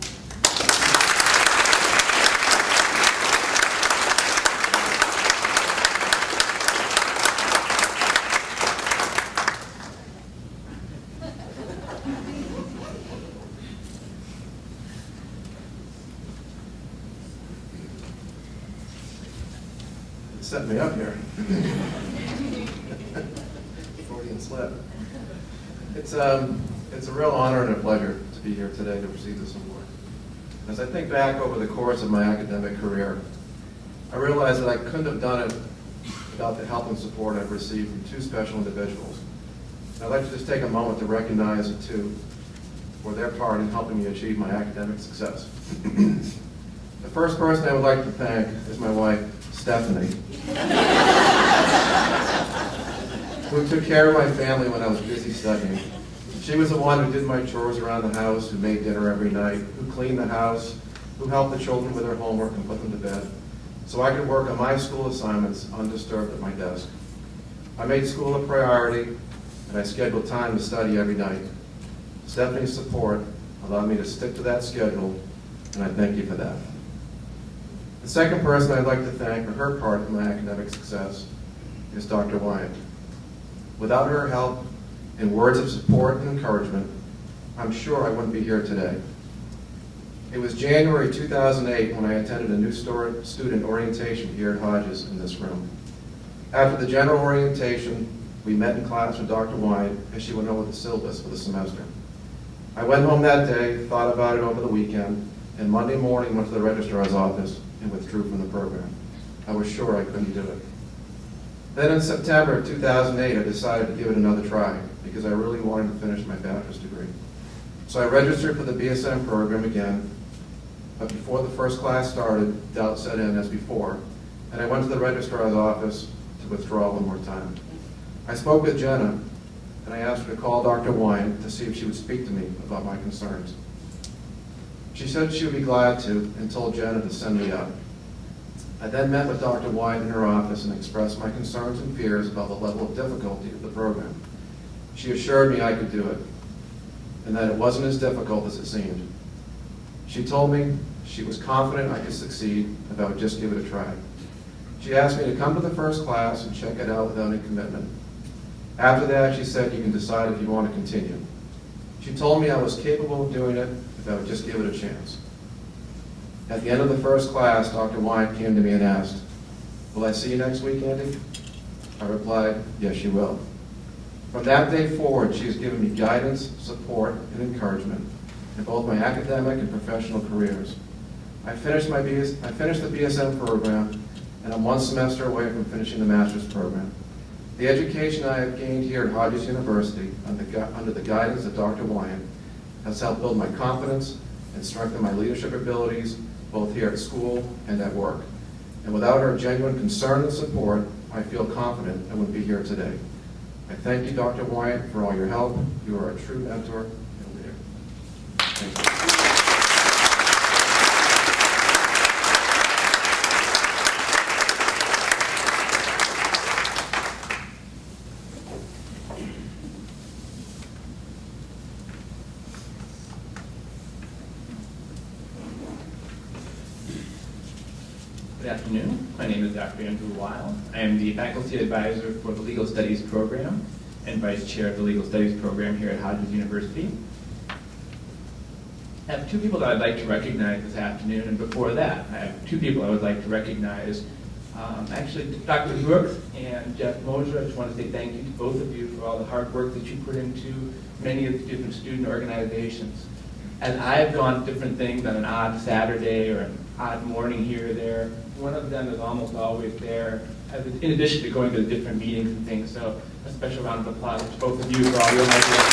Set me up here. Freudian slip. It's a real honor and a pleasure to be here today to receive this award. As I think back over the course of my academic career, I realize that I couldn't have done it without the help and support I've received from two special individuals. And I'd like to just take a moment to recognize the two for their part in helping me achieve my academic success. The first person I would like to thank is my wife, Stephanie, who took care of my family when I was busy studying. She was the one who did my chores around the house, who made dinner every night, who cleaned the house, who helped the children with their homework and put them to bed, so I could work on my school assignments undisturbed at my desk. I made school a priority, and I scheduled time to study every night. Stephanie's support allowed me to stick to that schedule, and I thank you for that. The second person I'd like to thank for her part in my academic success is Dr. Wyant. Without her help and words of support and encouragement, I'm sure I wouldn't be here today. It was January 2008 when I attended a new student orientation here at Hodges in this room. After the general orientation, we met in class with Dr. Wyant as she went over the syllabus for the semester. I went home that day, thought about it over the weekend, and Monday morning went to the registrar's office and withdrew from the program. I was sure I couldn't do it. Then in September of 2008, I decided to give it another try because I really wanted to finish my bachelor's degree. So I registered for the BSM program again, but before the first class started, doubt set in as before, and I went to the registrar's office to withdraw one more time. I spoke with Jenna, and I asked her to call Dr. Wyant to see if she would speak to me about my concerns. She said she would be glad to and told Jenna to send me up. I then met with Dr. Wyant in her office and expressed my concerns and fears about the level of difficulty of the program. She assured me I could do it and that it wasn't as difficult as it seemed. She told me she was confident I could succeed if I would just give it a try. She asked me to come to the first class and check it out without any commitment. After that, she said you can decide if you want to continue. She told me I was capable of doing it if I would just give it a chance. At the end of the first class, Dr. Wyant came to me and asked, "Will I see you next week, Andy?" I replied, "Yes, you will." From that day forward, she has given me guidance, support, and encouragement in both my academic and professional careers. I finished the BSM program, and I'm one semester away from finishing the master's program. The education I have gained here at Hodges University, under the guidance of Dr. Wyant, has helped build my confidence and strengthen my leadership abilities, both here at school and at work. And without her genuine concern and support, I feel confident I wouldn't be here today. I thank you, Dr. Wyant, for all your help. You are a true mentor and leader. Thank you. Good afternoon. My name is Dr. Andrew Weil. I am the faculty advisor for the Legal Studies program and vice chair of the Legal Studies program here at Hodges University. I have two people that I'd like to recognize this afternoon, and before that, I have two people I would like to recognize. Actually, Dr. Brooks and Jeff Moser. I just want to say thank you to both of you for all the hard work that you put into many of the different student organizations. As I've gone to different things on an odd Saturday or an odd morning here or there, one of them is almost always there, in addition to going to the different meetings and things. So a special round of applause to both of you for all your hard work.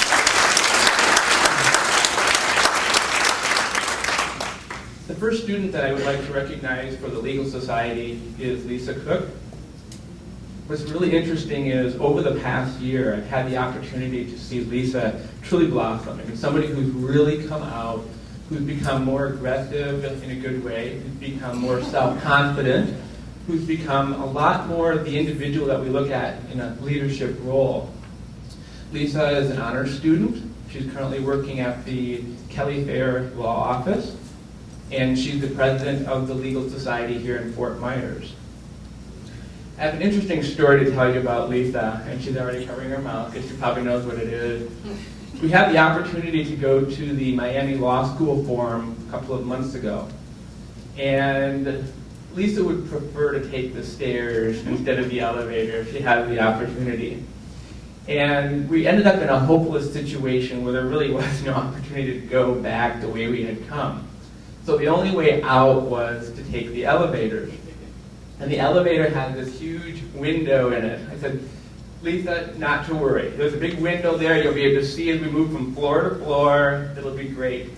The first student that I would like to recognize for the Legal Society is Lisa Cook. what's really interesting is over the past year, I've had the opportunity to see Lisa truly blossom. I mean, somebody who's really come out, who's become more aggressive in a good way, who's become more self-confident, who's become a lot more the individual that we look at in a leadership role. Lisa is an honors student. She's currently working at the Kelly Fair Law Office, and she's the president of the Legal Society here in Fort Myers. I have an interesting story to tell you about Lisa, and she's already covering her mouth because she probably knows what it is. We had the opportunity to go to the Miami Law School Forum a couple of months ago, and Lisa would prefer to take the stairs instead of the elevator if she had the opportunity. And we ended up in a hopeless situation where there really was no opportunity to go back the way we had come. So the only way out was to take the elevator. And the elevator had this huge window in it. I said, Lisa, not to worry. There's a big window there. You'll be able to see as we move from floor to floor. It'll be great.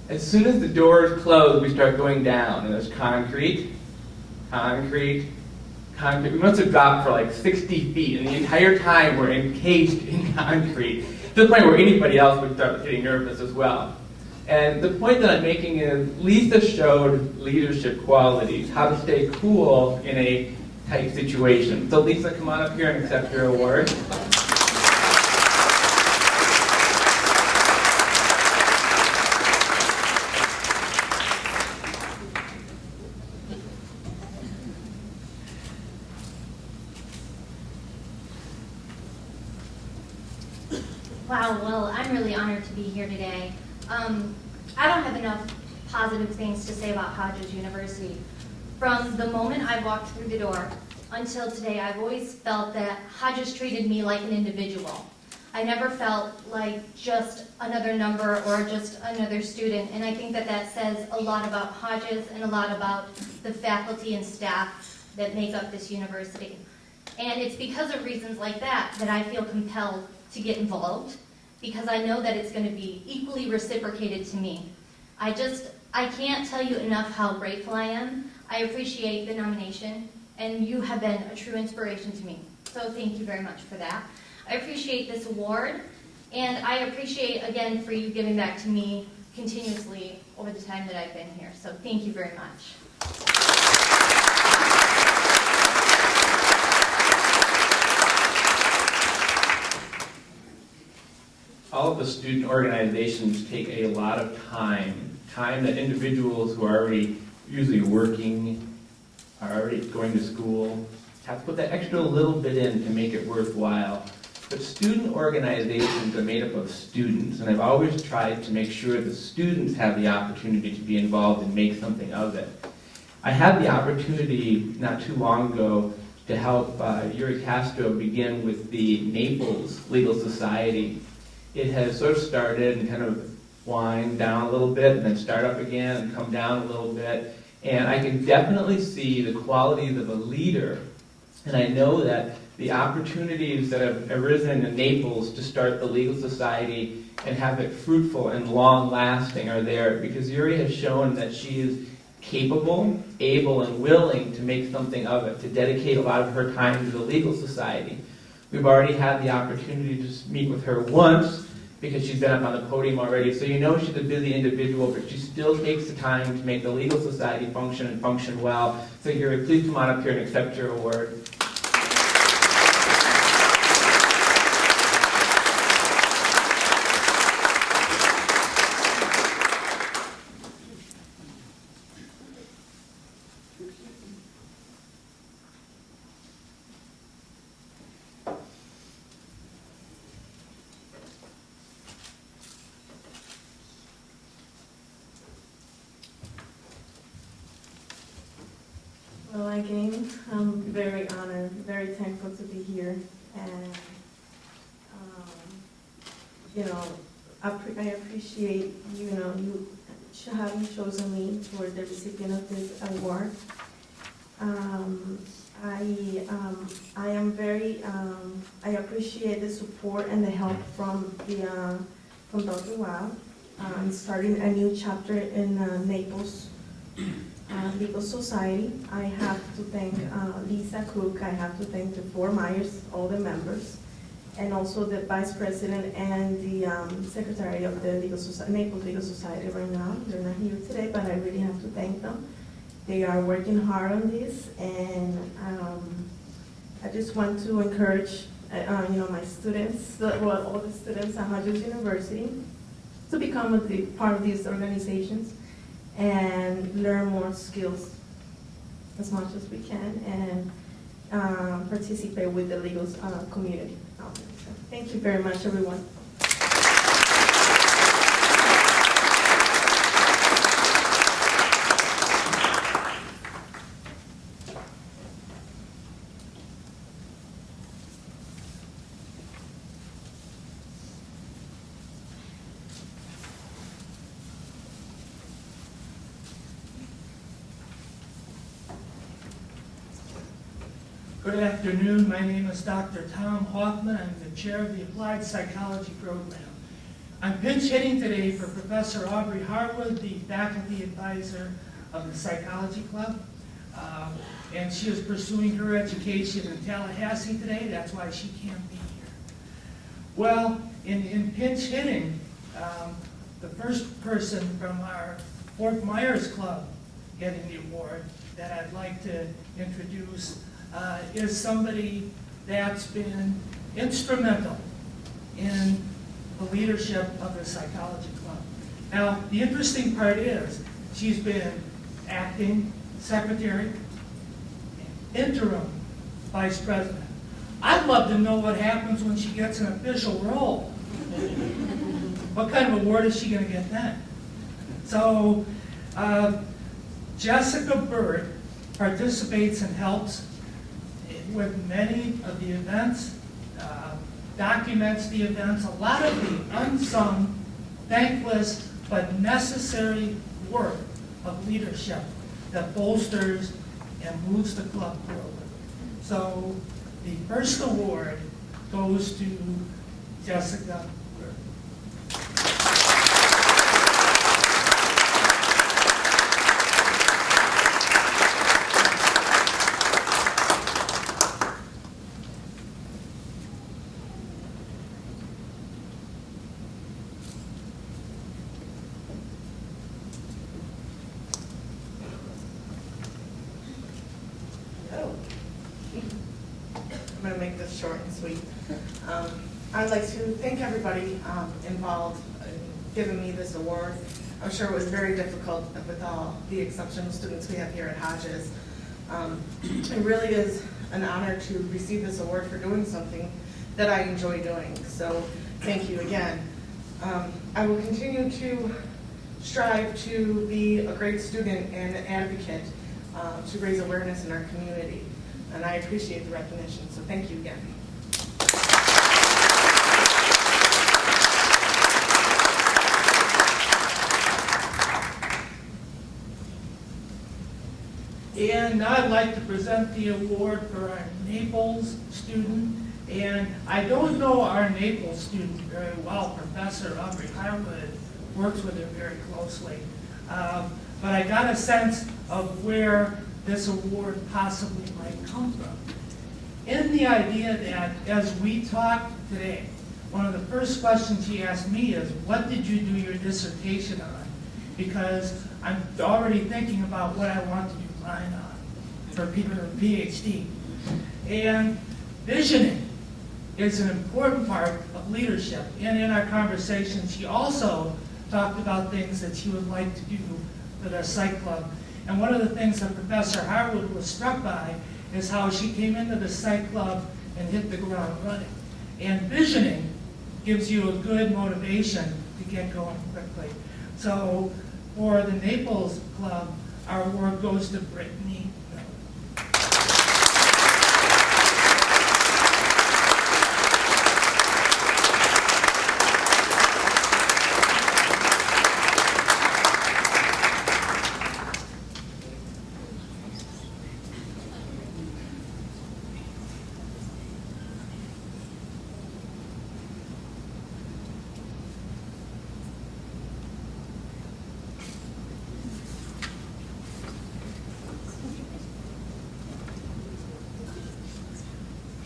As soon as the doors close, we start going down. And there's concrete, concrete, concrete. We must have dropped for like 60 feet. And the entire time we're encased in concrete. To the point where anybody else would start getting nervous as well. And the point that I'm making is Lisa showed leadership qualities, how to stay cool in a tight situation. So Lisa, come on up here and accept your award. Wow, well, I'm really honored to be here today. I don't have enough positive things to say about Hodges University. From the moment I walked through the door until today, I've always felt that Hodges treated me like an individual. I never felt like just another number or just another student, and I think that that says a lot about Hodges and a lot about the faculty and staff that make up this university. And it's because of reasons like that that I feel compelled to get involved, because I know that it's going to be equally reciprocated to me. I can't tell you enough how grateful I am. I appreciate the nomination, and you have been a true inspiration to me. So thank you very much for that. I appreciate this award, and I appreciate, again, for you giving back to me continuously over the time that I've been here. So thank you very much. All of the student organizations take a lot of time that individuals who are already usually working, are already going to school, have to put that extra little bit in to make it worthwhile. But student organizations are made up of students, and I've always tried to make sure the students have the opportunity to be involved and make something of it. I had the opportunity not too long ago to help Yuri Castro begin with the Naples Legal Society. It has sort of started and kind of wind down a little bit and then start up again and come down a little bit. And I can definitely see the qualities of a leader. And I know that the opportunities that have arisen in Naples to start the Legal Society and have it fruitful and long-lasting are there, because Yuri has shown that she is capable, able, and willing to make something of it, to dedicate a lot of her time to the Legal Society. We've already had the opportunity to meet with her once, because she's been up on the podium already, so you know she's a busy individual, but she still takes the time to make the Legal Society function and function well. So Yuri, please come on up here and accept your award. Well, again, I'm very honored, very thankful to be here, and I appreciate you having chosen me for the recipient of this award. I appreciate the support and the help from Dr. Wow, starting a new chapter in Naples. Legal Society. I have to thank Lisa Cook. I have to thank the Fort Myers, all the members, and also the Vice President and the Secretary of the Naples Legal Society right now. They're not here today, but I really have to thank them. They are working hard on this, and I just want to encourage my students, all the students at Hodges University, to become a part of these organizations and learn more skills as much as we can, and participate with the legal community out there. So thank you very much, everyone. Good afternoon. My name is Dr. Tom Hoffman. I'm the chair of the Applied Psychology program. I'm pinch hitting today for Professor Aubrey Harwood, the faculty advisor of the Psychology Club. And she is pursuing her education in Tallahassee today. That's why she can't be here. Well, in pinch hitting, the first person from our Fort Myers Club getting the award that I'd like to introduce is somebody that's been instrumental in the leadership of the Psychology Club. Now, the interesting part is she's been acting secretary, interim vice president. I'd love to know what happens when she gets an official role. What kind of award is she going to get then? So, Jessica Bird participates and helps with many of the events, documents the events, a lot of the unsung, thankless, but necessary work of leadership that bolsters and moves the club forward. So the first award goes to Jessica Bird. I'm going to make this short and sweet. I'd like to thank everybody involved in giving me this award. I'm sure it was very difficult with all the exceptional students we have here at Hodges. It really is an honor to receive this award for doing something that I enjoy doing. So thank you again. I will continue to strive to be a great student and an advocate to raise awareness in our community. And I appreciate the recognition, so thank you again. And now I'd like to present the award for our Naples student. And I don't know our Naples student very well. Professor Aubrey Harwood works with her very closely. But I got a sense of where this award possibly might come from. In the idea that as we talked today, one of the first questions she asked me is, what did you do your dissertation on? Because I'm already thinking about what I want to do mine on for a PhD. And visioning is an important part of leadership. And in our conversation, she also talked about things that she would like to do for the Psych Club. And one of the things that Professor Harwood was struck by is how she came into the Psych Club and hit the ground running. And visioning gives you a good motivation to get going quickly. So for the Naples Club, our award goes to Brittany.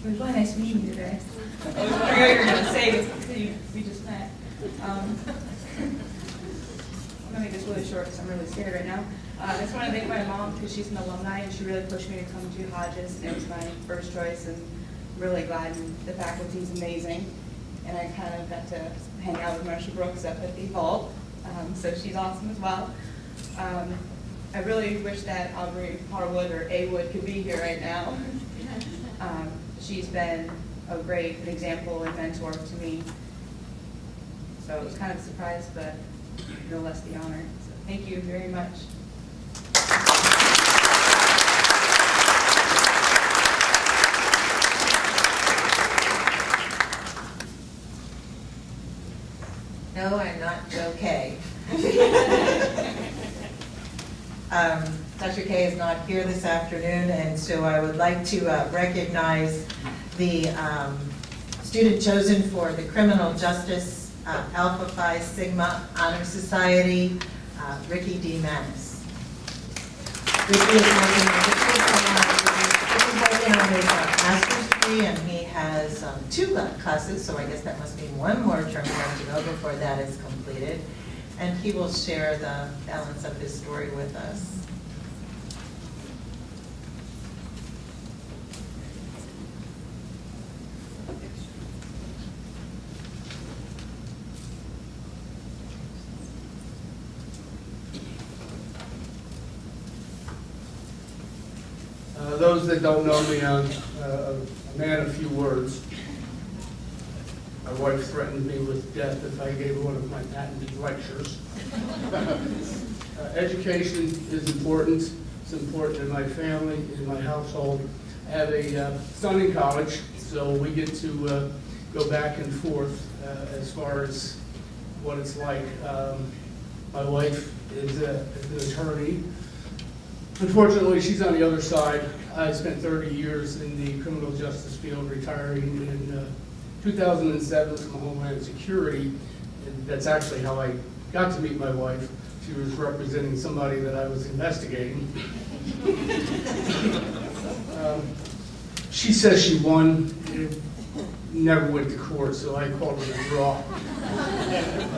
It was really nice meeting you today. I was wondering what you were going to say because we just met. I'm going to make this really short because I'm really scared right now. I just want to thank my mom because she's an alumni and she really pushed me to come to Hodges. And it was my first choice and I'm really glad. And the faculty is amazing. And I kind of got to hang out with Marsha Brooks up at the vault. So she's awesome as well. I really wish that Aubrey Harwood or A Wood could be here right now. She's been a great example and mentor to me. So it was kind of a surprise, but no less the honor. So thank you very much. No, I'm not okay. Dr. Kay is not here this afternoon, and so I would like to recognize the student chosen for the Criminal Justice Alpha Phi Sigma Honor Society, Ricky D. Manis. Ricky is working on his master's degree, and he has 2 classes, so I guess that must mean 1 more term to go before that is completed. And he will share the balance of his story with us. Those that don't know me, I'm a man of few words. My wife threatened me with death if I gave one of my patented lectures. Education is important. It's important in my family, in my household. I have a son in college, so we get to go back and forth as far as what it's like. My wife is an attorney. Unfortunately, she's on the other side. I spent 30 years in the criminal justice field, retiring in 2007 from Homeland Security. And that's actually how I got to meet my wife. She was representing somebody that I was investigating. She says she won. It never went to court, so I called it a draw.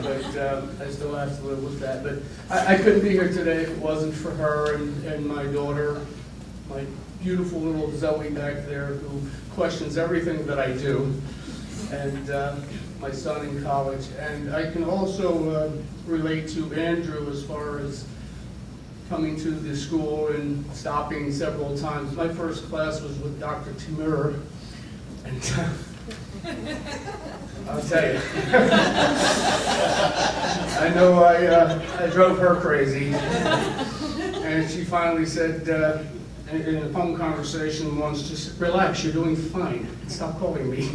But I still have to live with that. But I couldn't be here today if it wasn't for her and my daughter, my beautiful little Zoe back there who questions everything that I do, and my son in college. And I can also relate to Andrew as far as coming to the school and stopping several times. My first class was with Dr. Timur, and I'll tell you, I know I drove her crazy, and she finally said in a phone conversation once, just relax, you're doing fine, stop calling me.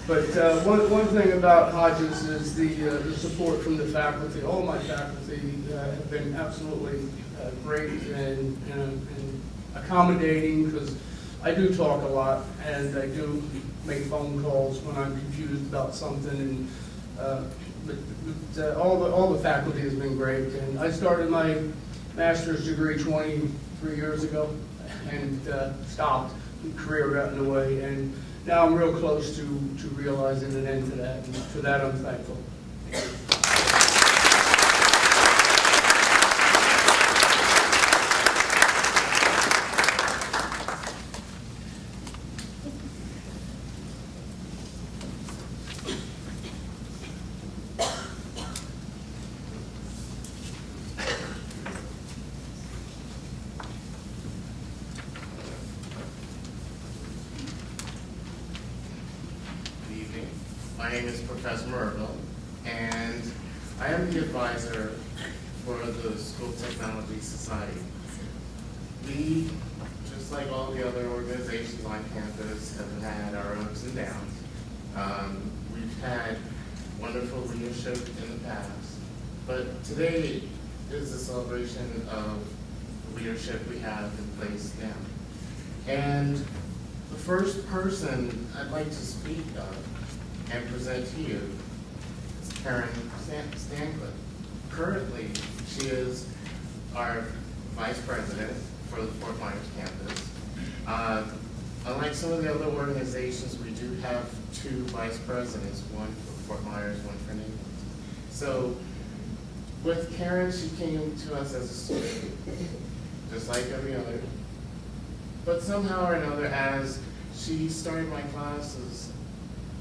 But one thing about Hodges is the support from the faculty. All my faculty have been absolutely great and accommodating, because I do talk a lot and I do make phone calls when I'm confused about something. And but all the faculty has been great. And I started my master's degree 23 years ago and stopped. The career got in the way, and now I'm real close to realizing an end to that, and for that I'm thankful. My name is Professor Merville, and I am the advisor for the School Technology Society. We, just like all the other organizations on campus, have had our ups and downs. We've had wonderful leadership in the past, but today is a celebration of the leadership we have in place now. And the first person I'd like to speak of and present to you is Karen Stanklin. Currently, she is our Vice President for the Fort Myers campus. Unlike some of the other organizations, we do have 2 vice presidents, one for Fort Myers, one for Naples. So with Karen, she came to us as a student, just like every other. But somehow or another, as she started my classes,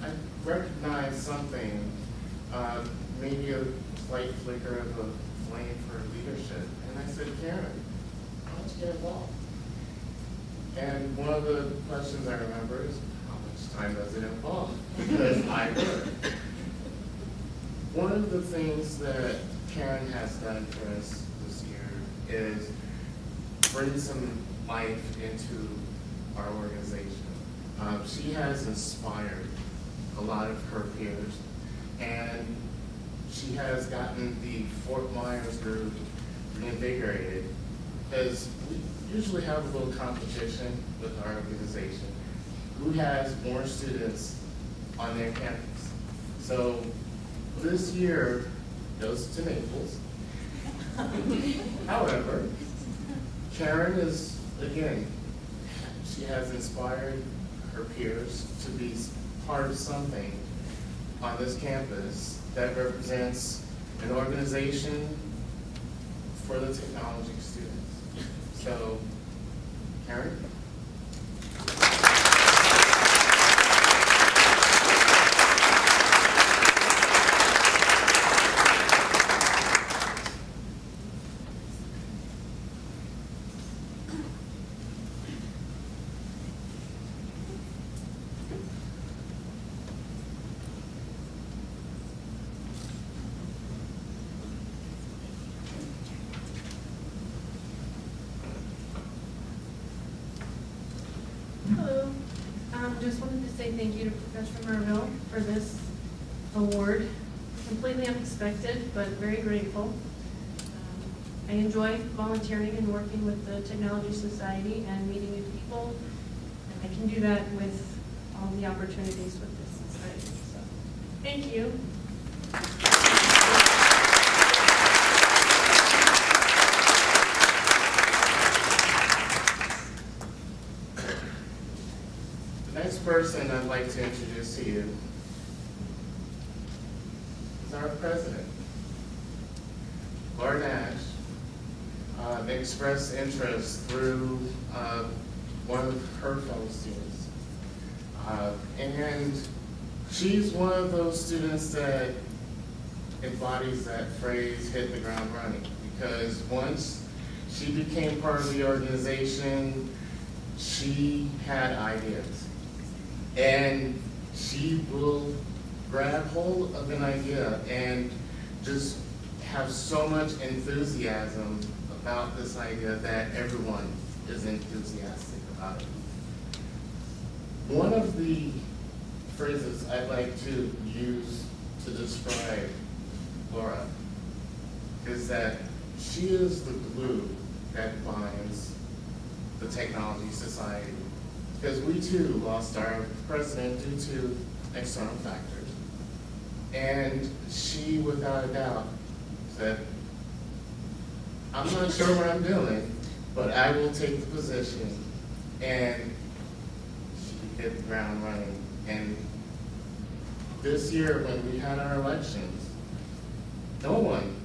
I recognized something, maybe a slight flicker of a flame for leadership. And I said, Karen, why don't you get involved? And one of the questions I remember is, how much time does it involve? Because I work. One of the things that Karen has done for us this year is bring some life into our organization. She has inspired a lot of her peers, and she has gotten the Fort Myers group reinvigorated, because we usually have a little competition with our organization. Who has more students on their campus? So this year goes to Naples. However, Karen is, again, she has inspired her peers to be part of something on this campus that represents an organization for the technology students. So, Karen? Hello. Just wanted to say thank you to Professor Marville for this award. Completely unexpected, but very grateful. I enjoy volunteering and working with the Technology Society and meeting new people. And I can do that with all the opportunities with this society. So, thank you. The next person I'd like to introduce to you is our president. Laura Nash expressed interest through one of her fellow students. And she's one of those students that embodies that phrase, hit the ground running. Because once she became part of the organization, she had ideas. And she will grab hold of an idea and just have so much enthusiasm about this idea that everyone is enthusiastic about it. One of the phrases I'd like to use to describe Laura is that she is the glue that binds the Technology Society. Because we too lost our president due to external factors. And she, without a doubt, said, I'm not sure what I'm doing, but I will take the position. And she hit the ground running. And this year, when we had our elections, no one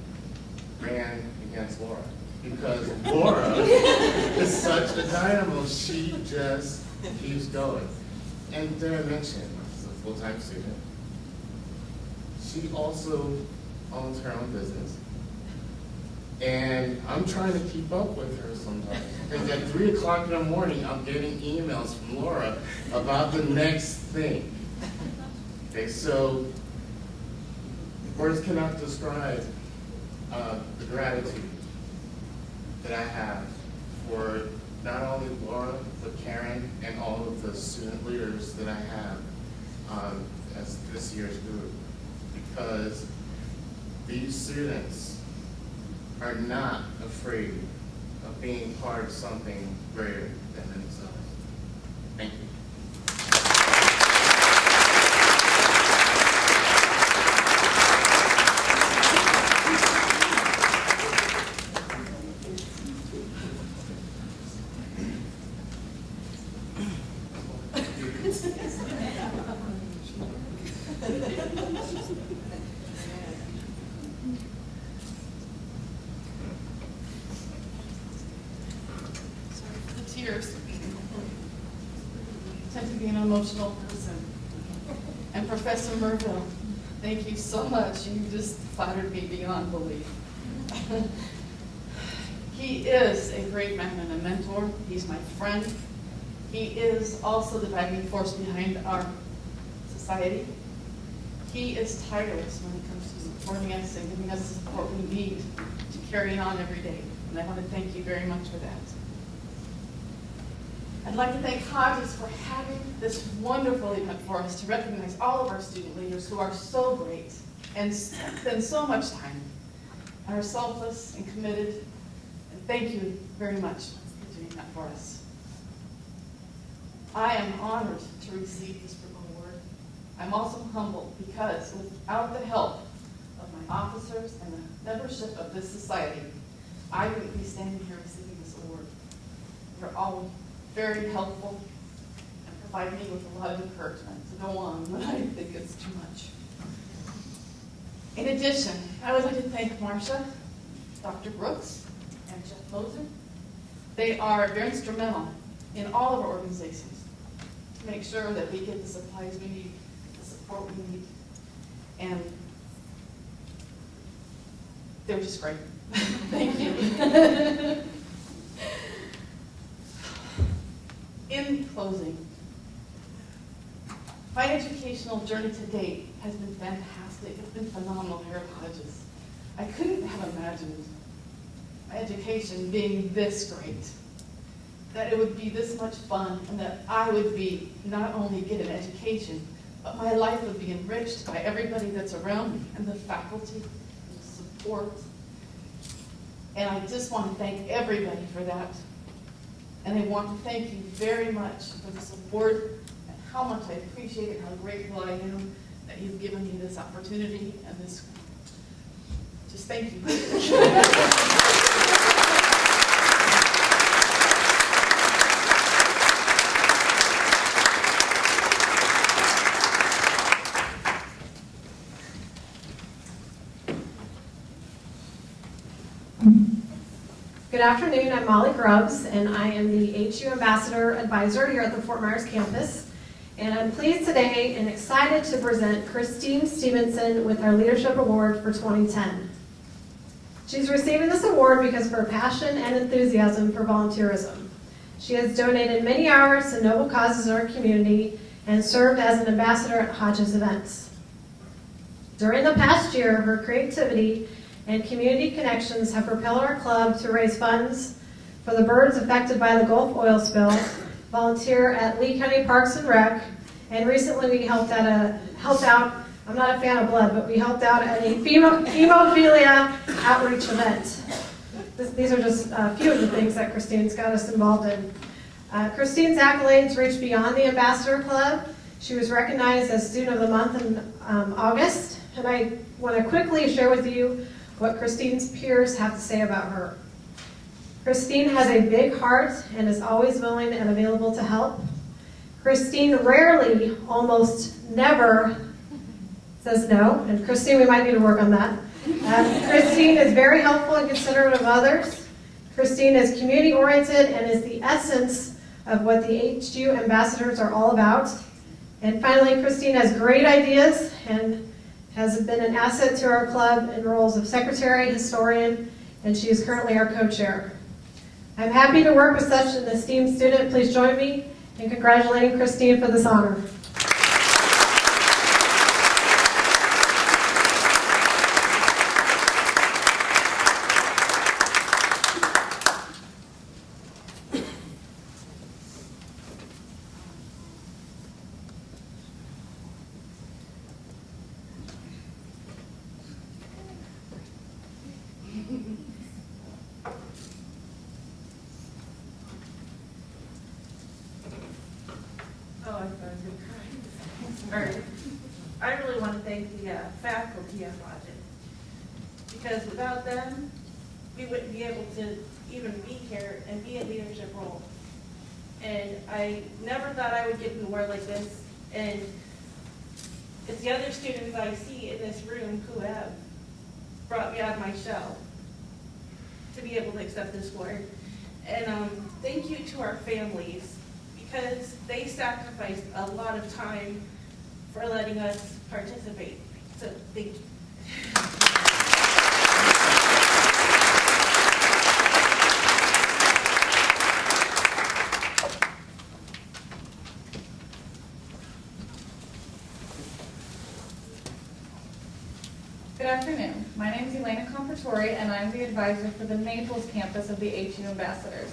ran against Laura. Because Laura is such a dynamo. She just keeps going. And did I mention, she's a full-time student. She also owns her own business. And I'm trying to keep up with her sometimes. Because at 3 o'clock in the morning, I'm getting emails from Laura about the next thing. Okay, so words cannot describe the gratitude that I have for not only Laura, but Karen and all of the student leaders that I have as this year's group. Because these students are not afraid of being part of something greater than themselves. Thank you. tears. I tend to be an emotional person. And Professor Merville, thank you so much. You just flattered me beyond belief. He is a great man and a mentor. He's my friend. He is also the driving force behind our society. He is tireless when it comes to supporting us and giving us the support we need to carry on every day. And I want to thank you very much for that. I'd like to thank Hodges for having this wonderful event for us to recognize all of our student leaders who are so great and spend so much time, are selfless and committed. And thank you very much for doing that for us. I am honored to receive this award. I'm also humbled because without the help of my officers and the membership of this society, I wouldn't be standing here receiving this award. You're all very helpful and provide me with a lot of encouragement to go on when I think it's too much. In addition, I would like to thank Marcia, Dr. Brooks, and Jeff Moser. They are very instrumental in all of our organizations to make sure that we get the supplies we need, the support we need, and they're just great. Thank you. In closing, my educational journey to date has been fantastic. It's been phenomenal here at Hodges. I couldn't have imagined my education being this great, that it would be this much fun, and that I would be not only get an education, but my life would be enriched by everybody that's around me, and the faculty, and the support. And I just want to thank everybody for that. And I want to thank you very much for the support and how much I appreciate it, how grateful I am that you've given me this opportunity and this. Just thank you. Good afternoon, I'm Molly Grubbs, and I am the HU Ambassador Advisor here at the Fort Myers campus. And I'm pleased today and excited to present Christine Stevenson with our Leadership Award for 2010. She's receiving this award because of her passion and enthusiasm for volunteerism. She has donated many hours to noble causes in our community and served as an ambassador at Hodges events. During the past year, her creativity and community connections have propelled our club to raise funds for the birds affected by the Gulf oil spill, volunteer at Lee County Parks and Rec, and recently we helped out, I'm not a fan of blood, but we helped out at a hemophilia outreach event. These are just a few of the things that Christine's got us involved in. Christine's accolades reach beyond the Ambassador Club. She was recognized as Student of the Month in August, and I want to quickly share with you what Christine's peers have to say about her. Christine has a big heart and is always willing and available to help. Christine rarely, almost never, says no, and Christine, we might need to work on that. Christine is very helpful and considerate of others. Christine is community-oriented and is the essence of what the HU ambassadors are all about. And finally, Christine has great ideas and has been an asset to our club in roles of secretary, historian, and she is currently our co-chair. I'm happy to work with such an esteemed student. Please join me in congratulating Christine for this honor. I really want to thank the faculty at Hodges, because without them, we wouldn't be able to even be here and be in leadership role. And I never thought I would get an award like this, and it's the other students I see in this room who have brought me out of my shell to be able to accept this award. And thank you to our families, because they sacrificed a lot of time for letting us participate. So thank you. Good afternoon. My name is Elena Comparatori, and I'm the advisor for the Naples campus of the HU Ambassadors.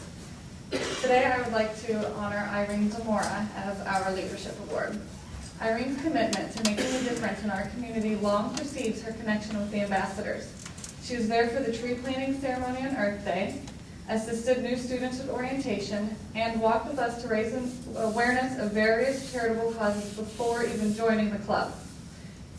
Today, I would like to honor Irene Zamora as our Leadership Award. Irene's commitment to making a difference in our community long precedes her connection with the ambassadors. She was there for the tree planting ceremony on Earth Day, assisted new students with orientation, and walked with us to raise awareness of various charitable causes before even joining the club.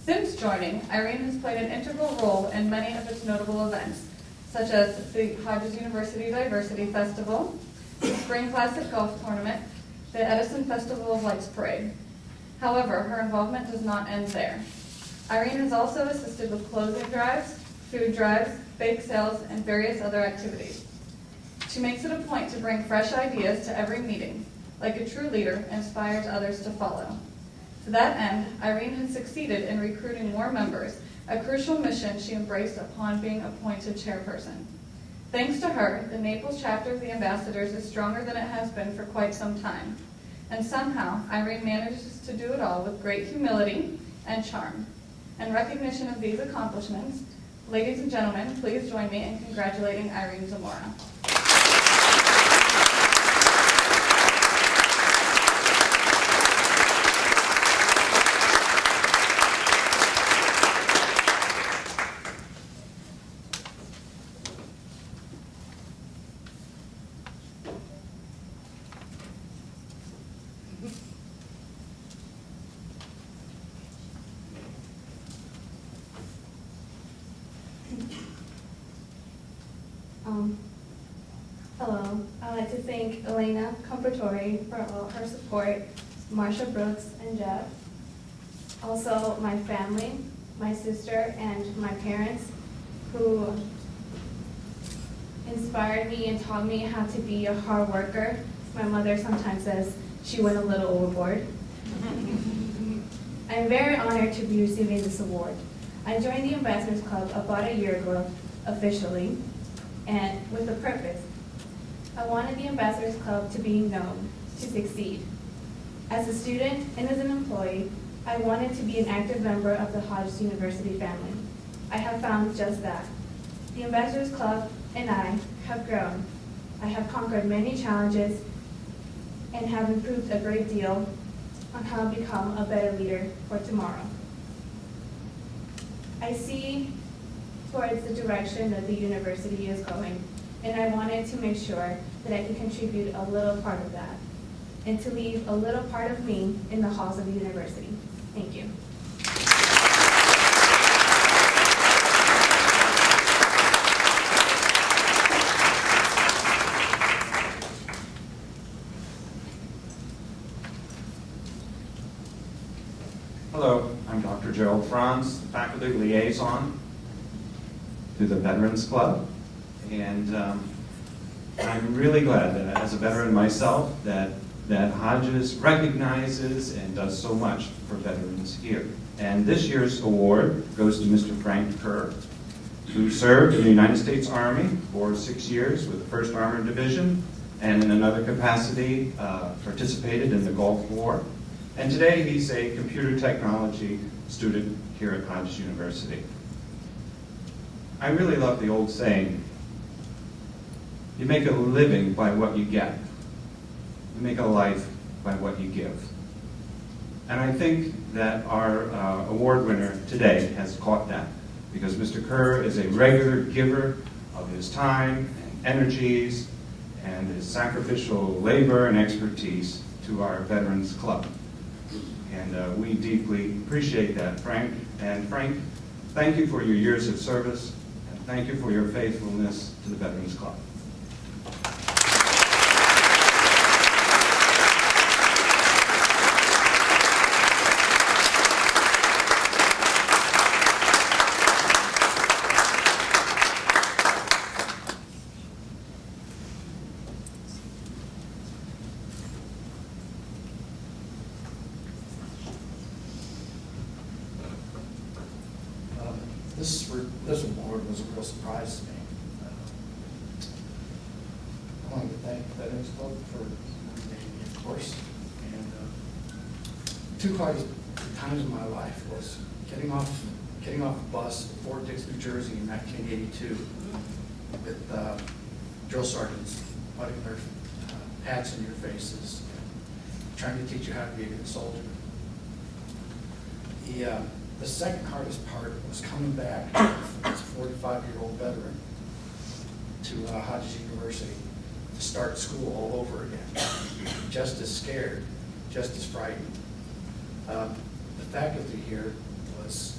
Since joining, Irene has played an integral role in many of its notable events, such as the Hodges University Diversity Festival, the Spring Classic Golf Tournament, the Edison Festival of Lights Parade. However, her involvement does not end there. Irene has also assisted with clothing drives, food drives, bake sales, and various other activities. She makes it a point to bring fresh ideas to every meeting. Like a true leader, inspires others to follow. To that end, Irene has succeeded in recruiting more members, a crucial mission she embraced upon being appointed chairperson. Thanks to her, the Naples chapter of the Ambassadors is stronger than it has been for quite some time. And somehow, Irene manages to do it all with great humility and charm. In recognition of these accomplishments, ladies and gentlemen, please join me in congratulating Irene Zamora. Hello, I'd like to thank Elena Comparatori for all her support, Marsha Brooks and Jeff. Also my family, my sister and my parents who inspired me and taught me how to be a hard worker. My mother sometimes says she went a little overboard. I'm very honored to be receiving this award. I joined the Ambassadors Club about a year ago officially, and with a purpose. I wanted the Ambassadors Club to be known, to succeed. As a student and as an employee, I wanted to be an active member of the Hodges University family. I have found just that. The Ambassadors Club and I have grown. I have conquered many challenges and have improved a great deal on how to become a better leader for tomorrow. I see towards the direction that the university is going, and I wanted to make sure that I can contribute a little part of that, and to leave a little part of me in the halls of the university. Thank you. Hello, I'm Dr. Gerald Franz, the faculty liaison to the Veterans Club, and I'm really glad that as a veteran myself that Hodges recognizes and does so much for veterans here. And this year's award goes to Mr. Frank Kerr, who served in the United States Army for 6 years with the 1st Armored Division, and in another capacity participated in the Gulf War. And today he's a computer technology student here at Hodges University. I really love the old saying, you make a living by what you get. You make a life by what you give. And I think that our award winner today has caught that, because Mr. Kerr is a regular giver of his time and energies and his sacrificial labor and expertise to our Veterans Club. And we deeply appreciate that, Frank. And Frank, thank you for your years of service, and thank you for your faithfulness to the Veterans Club. this award was a real surprise to me. I wanted to thank the Veterans Club for nominating me, of course. And two hardest times in my life was getting off the bus at Fort Dix, New Jersey in 1982 with drill sergeants putting their hats in your faces, trying to teach you how to be a good soldier. The second hardest part was coming back as a 45-year-old veteran to Hodges University to start school all over again, just as scared, just as frightened. The faculty here was,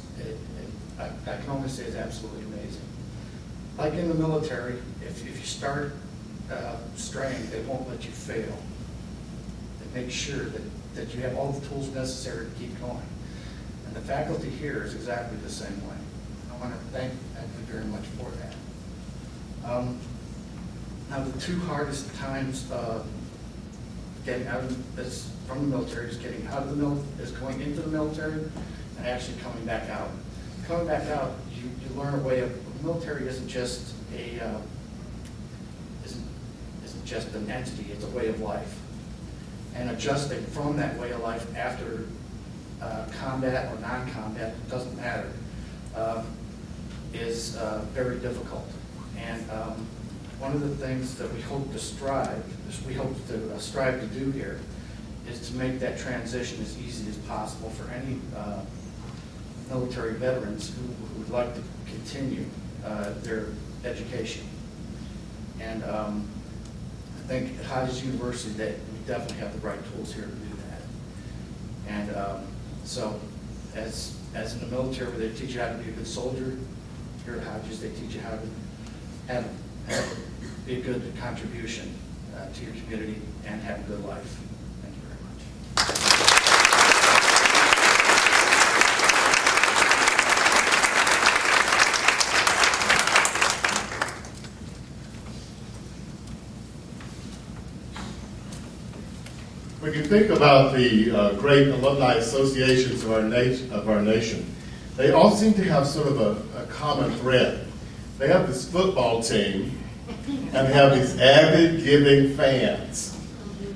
I can only say it's absolutely amazing. Like in the military, if you start straying, they won't let you fail. They make sure that you have all the tools necessary to keep going. And the faculty here is exactly the same way. I want to thank you very much for that. Now, the two hardest times getting out from the military is getting out of the military, is going into the military, and actually coming back out. Coming back out, you learn a way of, the military isn't just an entity, it's a way of life. And adjusting from that way of life after combat or non-combat, it doesn't matter, is very difficult. And one of the things that we hope to strive to do here is to make that transition as easy as possible for any military veterans who would like to continue their education. And I think at Hodges University that we definitely have the right tools here to do that. And so as in the military where they teach you how to be a good soldier, here at Hodges they teach you how to be a good contribution to your community and have a good life. Thank you very much. When you think about the great alumni associations of our nation, they all seem to have sort of a common thread. They have this football team, and they have these avid giving fans.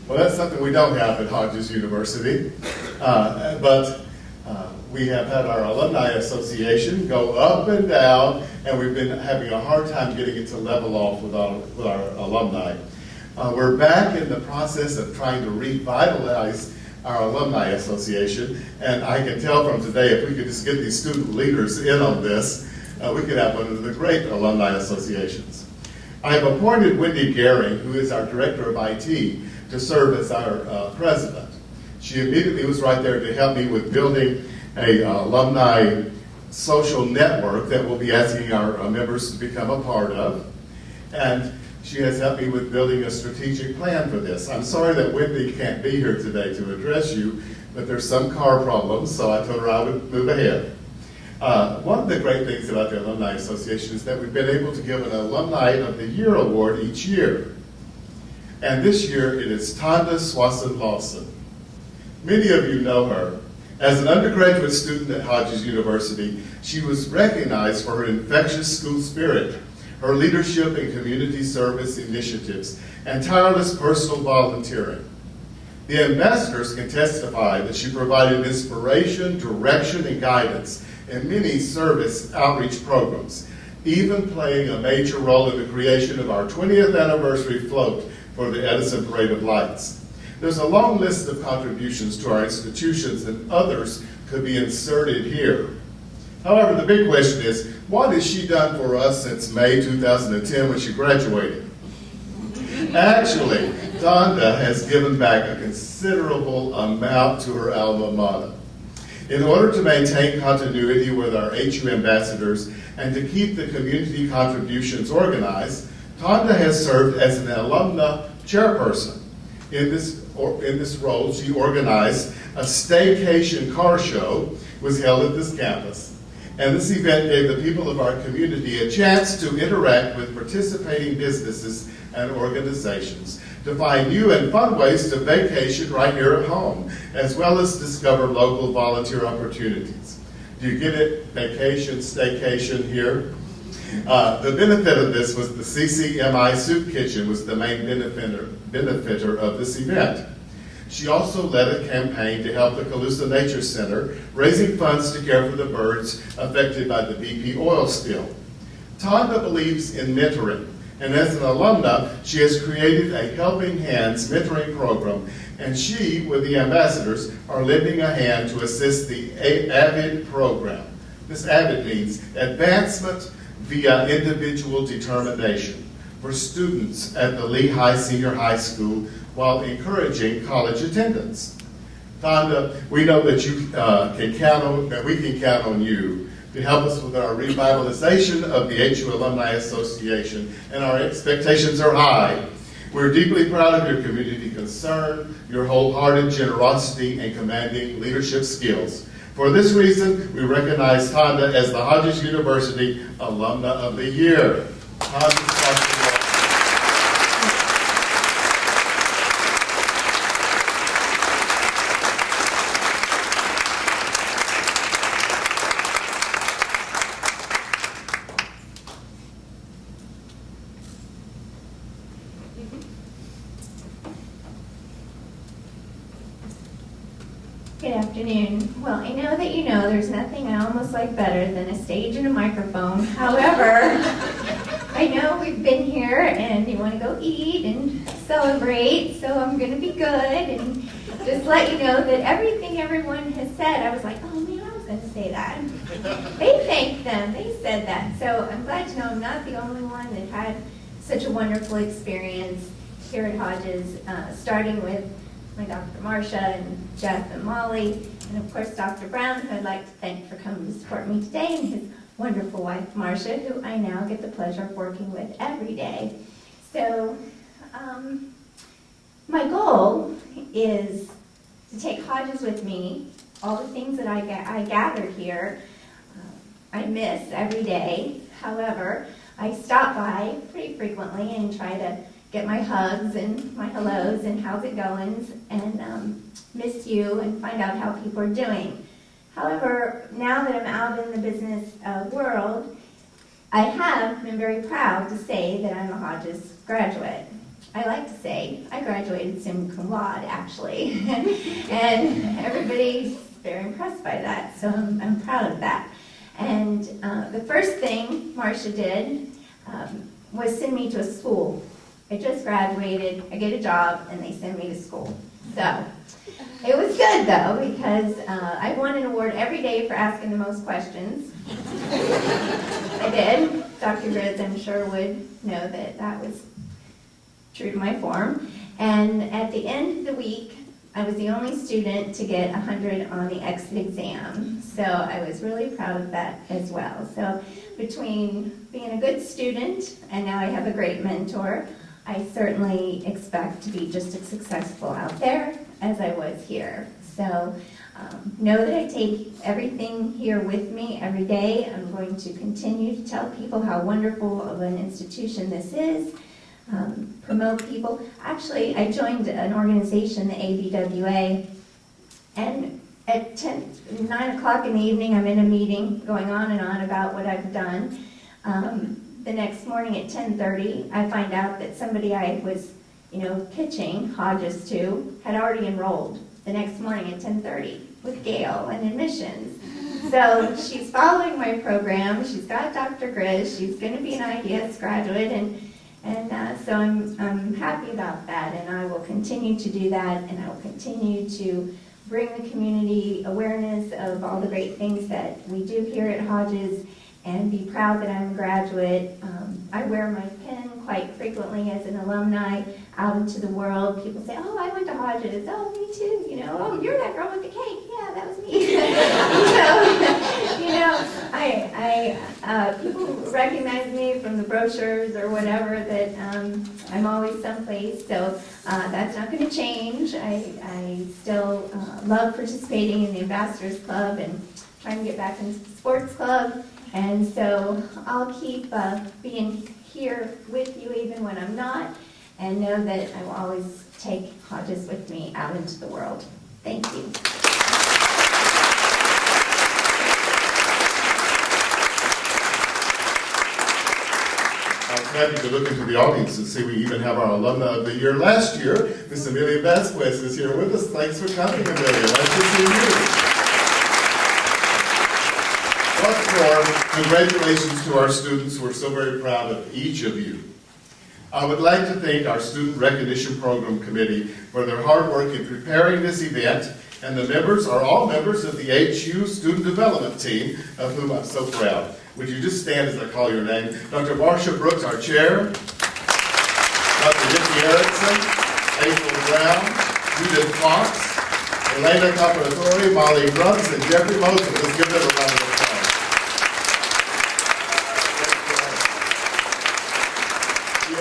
Well, that's something we don't have at Hodges University, but we have had our alumni association go up and down, and we've been having a hard time getting it to level off with our alumni. We're back in the process of trying to revitalize our alumni association, and I can tell from today, if we could just get these student leaders in on this, we could have one of the great alumni associations. I've appointed Wendy Gehring, who is our director of IT, to serve as our president. She immediately was right there to help me with building a alumni social network that we'll be asking our members to become a part of. And she has helped me with building a strategic plan for this. I'm sorry that Wendy can't be here today to address you, but there's some car problems, so I told her I would move ahead. One of the great things about the Alumni Association is that we've been able to give an Alumni of the Year award each year. And this year it is Tonda Swanson-Lawson. Many of you know her. As an undergraduate student at Hodges University, she was recognized for her infectious school spirit, her leadership in community service initiatives, and tireless personal volunteering. The ambassadors can testify that she provided inspiration, direction, and guidance in many service outreach programs, even playing a major role in the creation of our 20th anniversary float for the Edison Parade of Lights. There's a long list of contributions to our institutions, and others could be inserted here. However, the big question is, what has she done for us since May 2010 when she graduated? Actually, Tonda has given back a considerable amount to her alma mater. In order to maintain continuity with our HU ambassadors and to keep the community contributions organized, Tonda has served as an alumna chairperson. In this role, she organized a staycation car show, was held at this campus. And this event gave the people of our community a chance to interact with participating businesses and organizations, to find new and fun ways to vacation right here at home, as well as discover local volunteer opportunities. Do you get it? Vacation, staycation here. The benefit of this was the CCMI Soup Kitchen was the main benefiter of this event. She also led a campaign to help the Colusa Nature Center, raising funds to care for the birds affected by the BP oil spill. Tonda believes in mentoring, and as an alumna, she has created a Helping Hands mentoring program, and she, with the ambassadors, are lending a hand to assist the AVID program. This AVID means Advancement via Individual Determination for students at the Lehigh Senior High School while encouraging college attendance. Tonda, we know that you we can count on you to help us with our revitalization of the HU Alumni Association, and our expectations are high. We're deeply proud of your community concern, your wholehearted generosity, and commanding leadership skills. For this reason, we recognize Tonda as the Hodges University Alumna of the Year. Good afternoon. Well, I know that you know there's nothing I almost like better than a stage and a microphone. However, I know we've been here and you want to go eat and celebrate, so I'm going to be good and just let you know that everything everyone has said, I was like, oh man, I was going to say that. They thanked them. They said that. So I'm glad to know I'm not the only one that had such a wonderful experience here at Hodges, starting with my Dr. Marcia and Jeff and Molly, and of course Dr. Brown, who I'd like to thank for coming to support me today, and his wonderful wife Marcia, who I now get the pleasure of working with every day. So my goal is to take Hodges with me. All the things that I gathered here, I miss every day. However, I stop by pretty frequently and try to get my hugs and my hellos and how's it going, and miss you and find out how people are doing. However, now that I'm out in the business world, I have been very proud to say that I'm a Hodges graduate. I like to say I graduated summa cum laude, actually, and everybody's very impressed by that, so I'm proud of that. And the first thing Marcia did was send me to a school. I just graduated, I get a job, and they send me to school. So it was good, though, because I won an award every day for asking the most questions. I did. Dr. Grizz, I'm sure, would know that that was true to my form. And at the end of the week, I was the only student to get 100 on the exit exam. So I was really proud of that as well. So between being a good student and now I have a great mentor, I certainly expect to be just as successful out there as I was here. So know that I take everything here with me every day. I'm going to continue to tell people how wonderful of an institution this is, promote people. Actually, I joined an organization, the ABWA, and at 9 o'clock in the evening, I'm in a meeting going on and on about what I've done. The next morning at 10:30, I find out that somebody I was, pitching Hodges to had already enrolled the next morning at 10:30 with Gail and admissions. So she's following my program. She's got Dr. Grizz. She's going to be an IDS graduate, and so I'm happy about that. And I will continue to do that, and I will continue to bring the community awareness of all the great things that we do here at Hodges, and be proud that I'm a graduate. I wear my pin quite frequently as an alumni out into the world. People say, oh, I went to Hodges. Oh, me too. Oh, you're that girl with the cake. Yeah, that was me. People recognize me from the brochures or whatever that I'm always someplace. So that's not going to change. I still love participating in the Ambassadors Club and trying to get back into the sports club. And so I'll keep being here with you even when I'm not, and know that I will always take Hodges with me out into the world. Thank you. I was happy to look into the audience and see we even have our alumna of the year last year. Miss Amelia Vasquez is here with us. Thanks for coming, Amelia. Nice to see you. Once more, congratulations to our students. We're so very proud of each of you. I would like to thank our Student Recognition Program Committee for their hard work in preparing this event, and the members are all members of the HU Student Development Team, of whom I'm so proud. Would you just stand as I call your name? Dr. Marcia Brooks, our chair, Dr. Vicki Erickson, April Brown, Judith Fox, Elena Caparatore, Molly Grubbs, and Jeffrey Mosley. Let's give them a round of applause.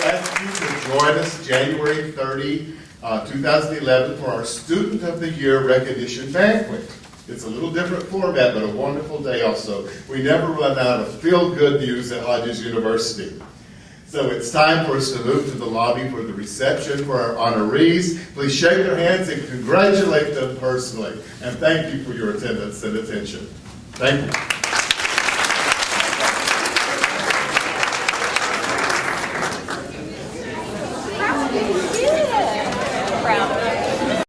Ask you to join us January 30, 2011 for our Student of the Year Recognition Banquet. It's a little different format, but a wonderful day also. We never run out of feel-good news at Hodges University. So it's time for us to move to the lobby for the reception for our honorees. Please shake their hands and congratulate them personally. And thank you for your attendance and attention. Thank you.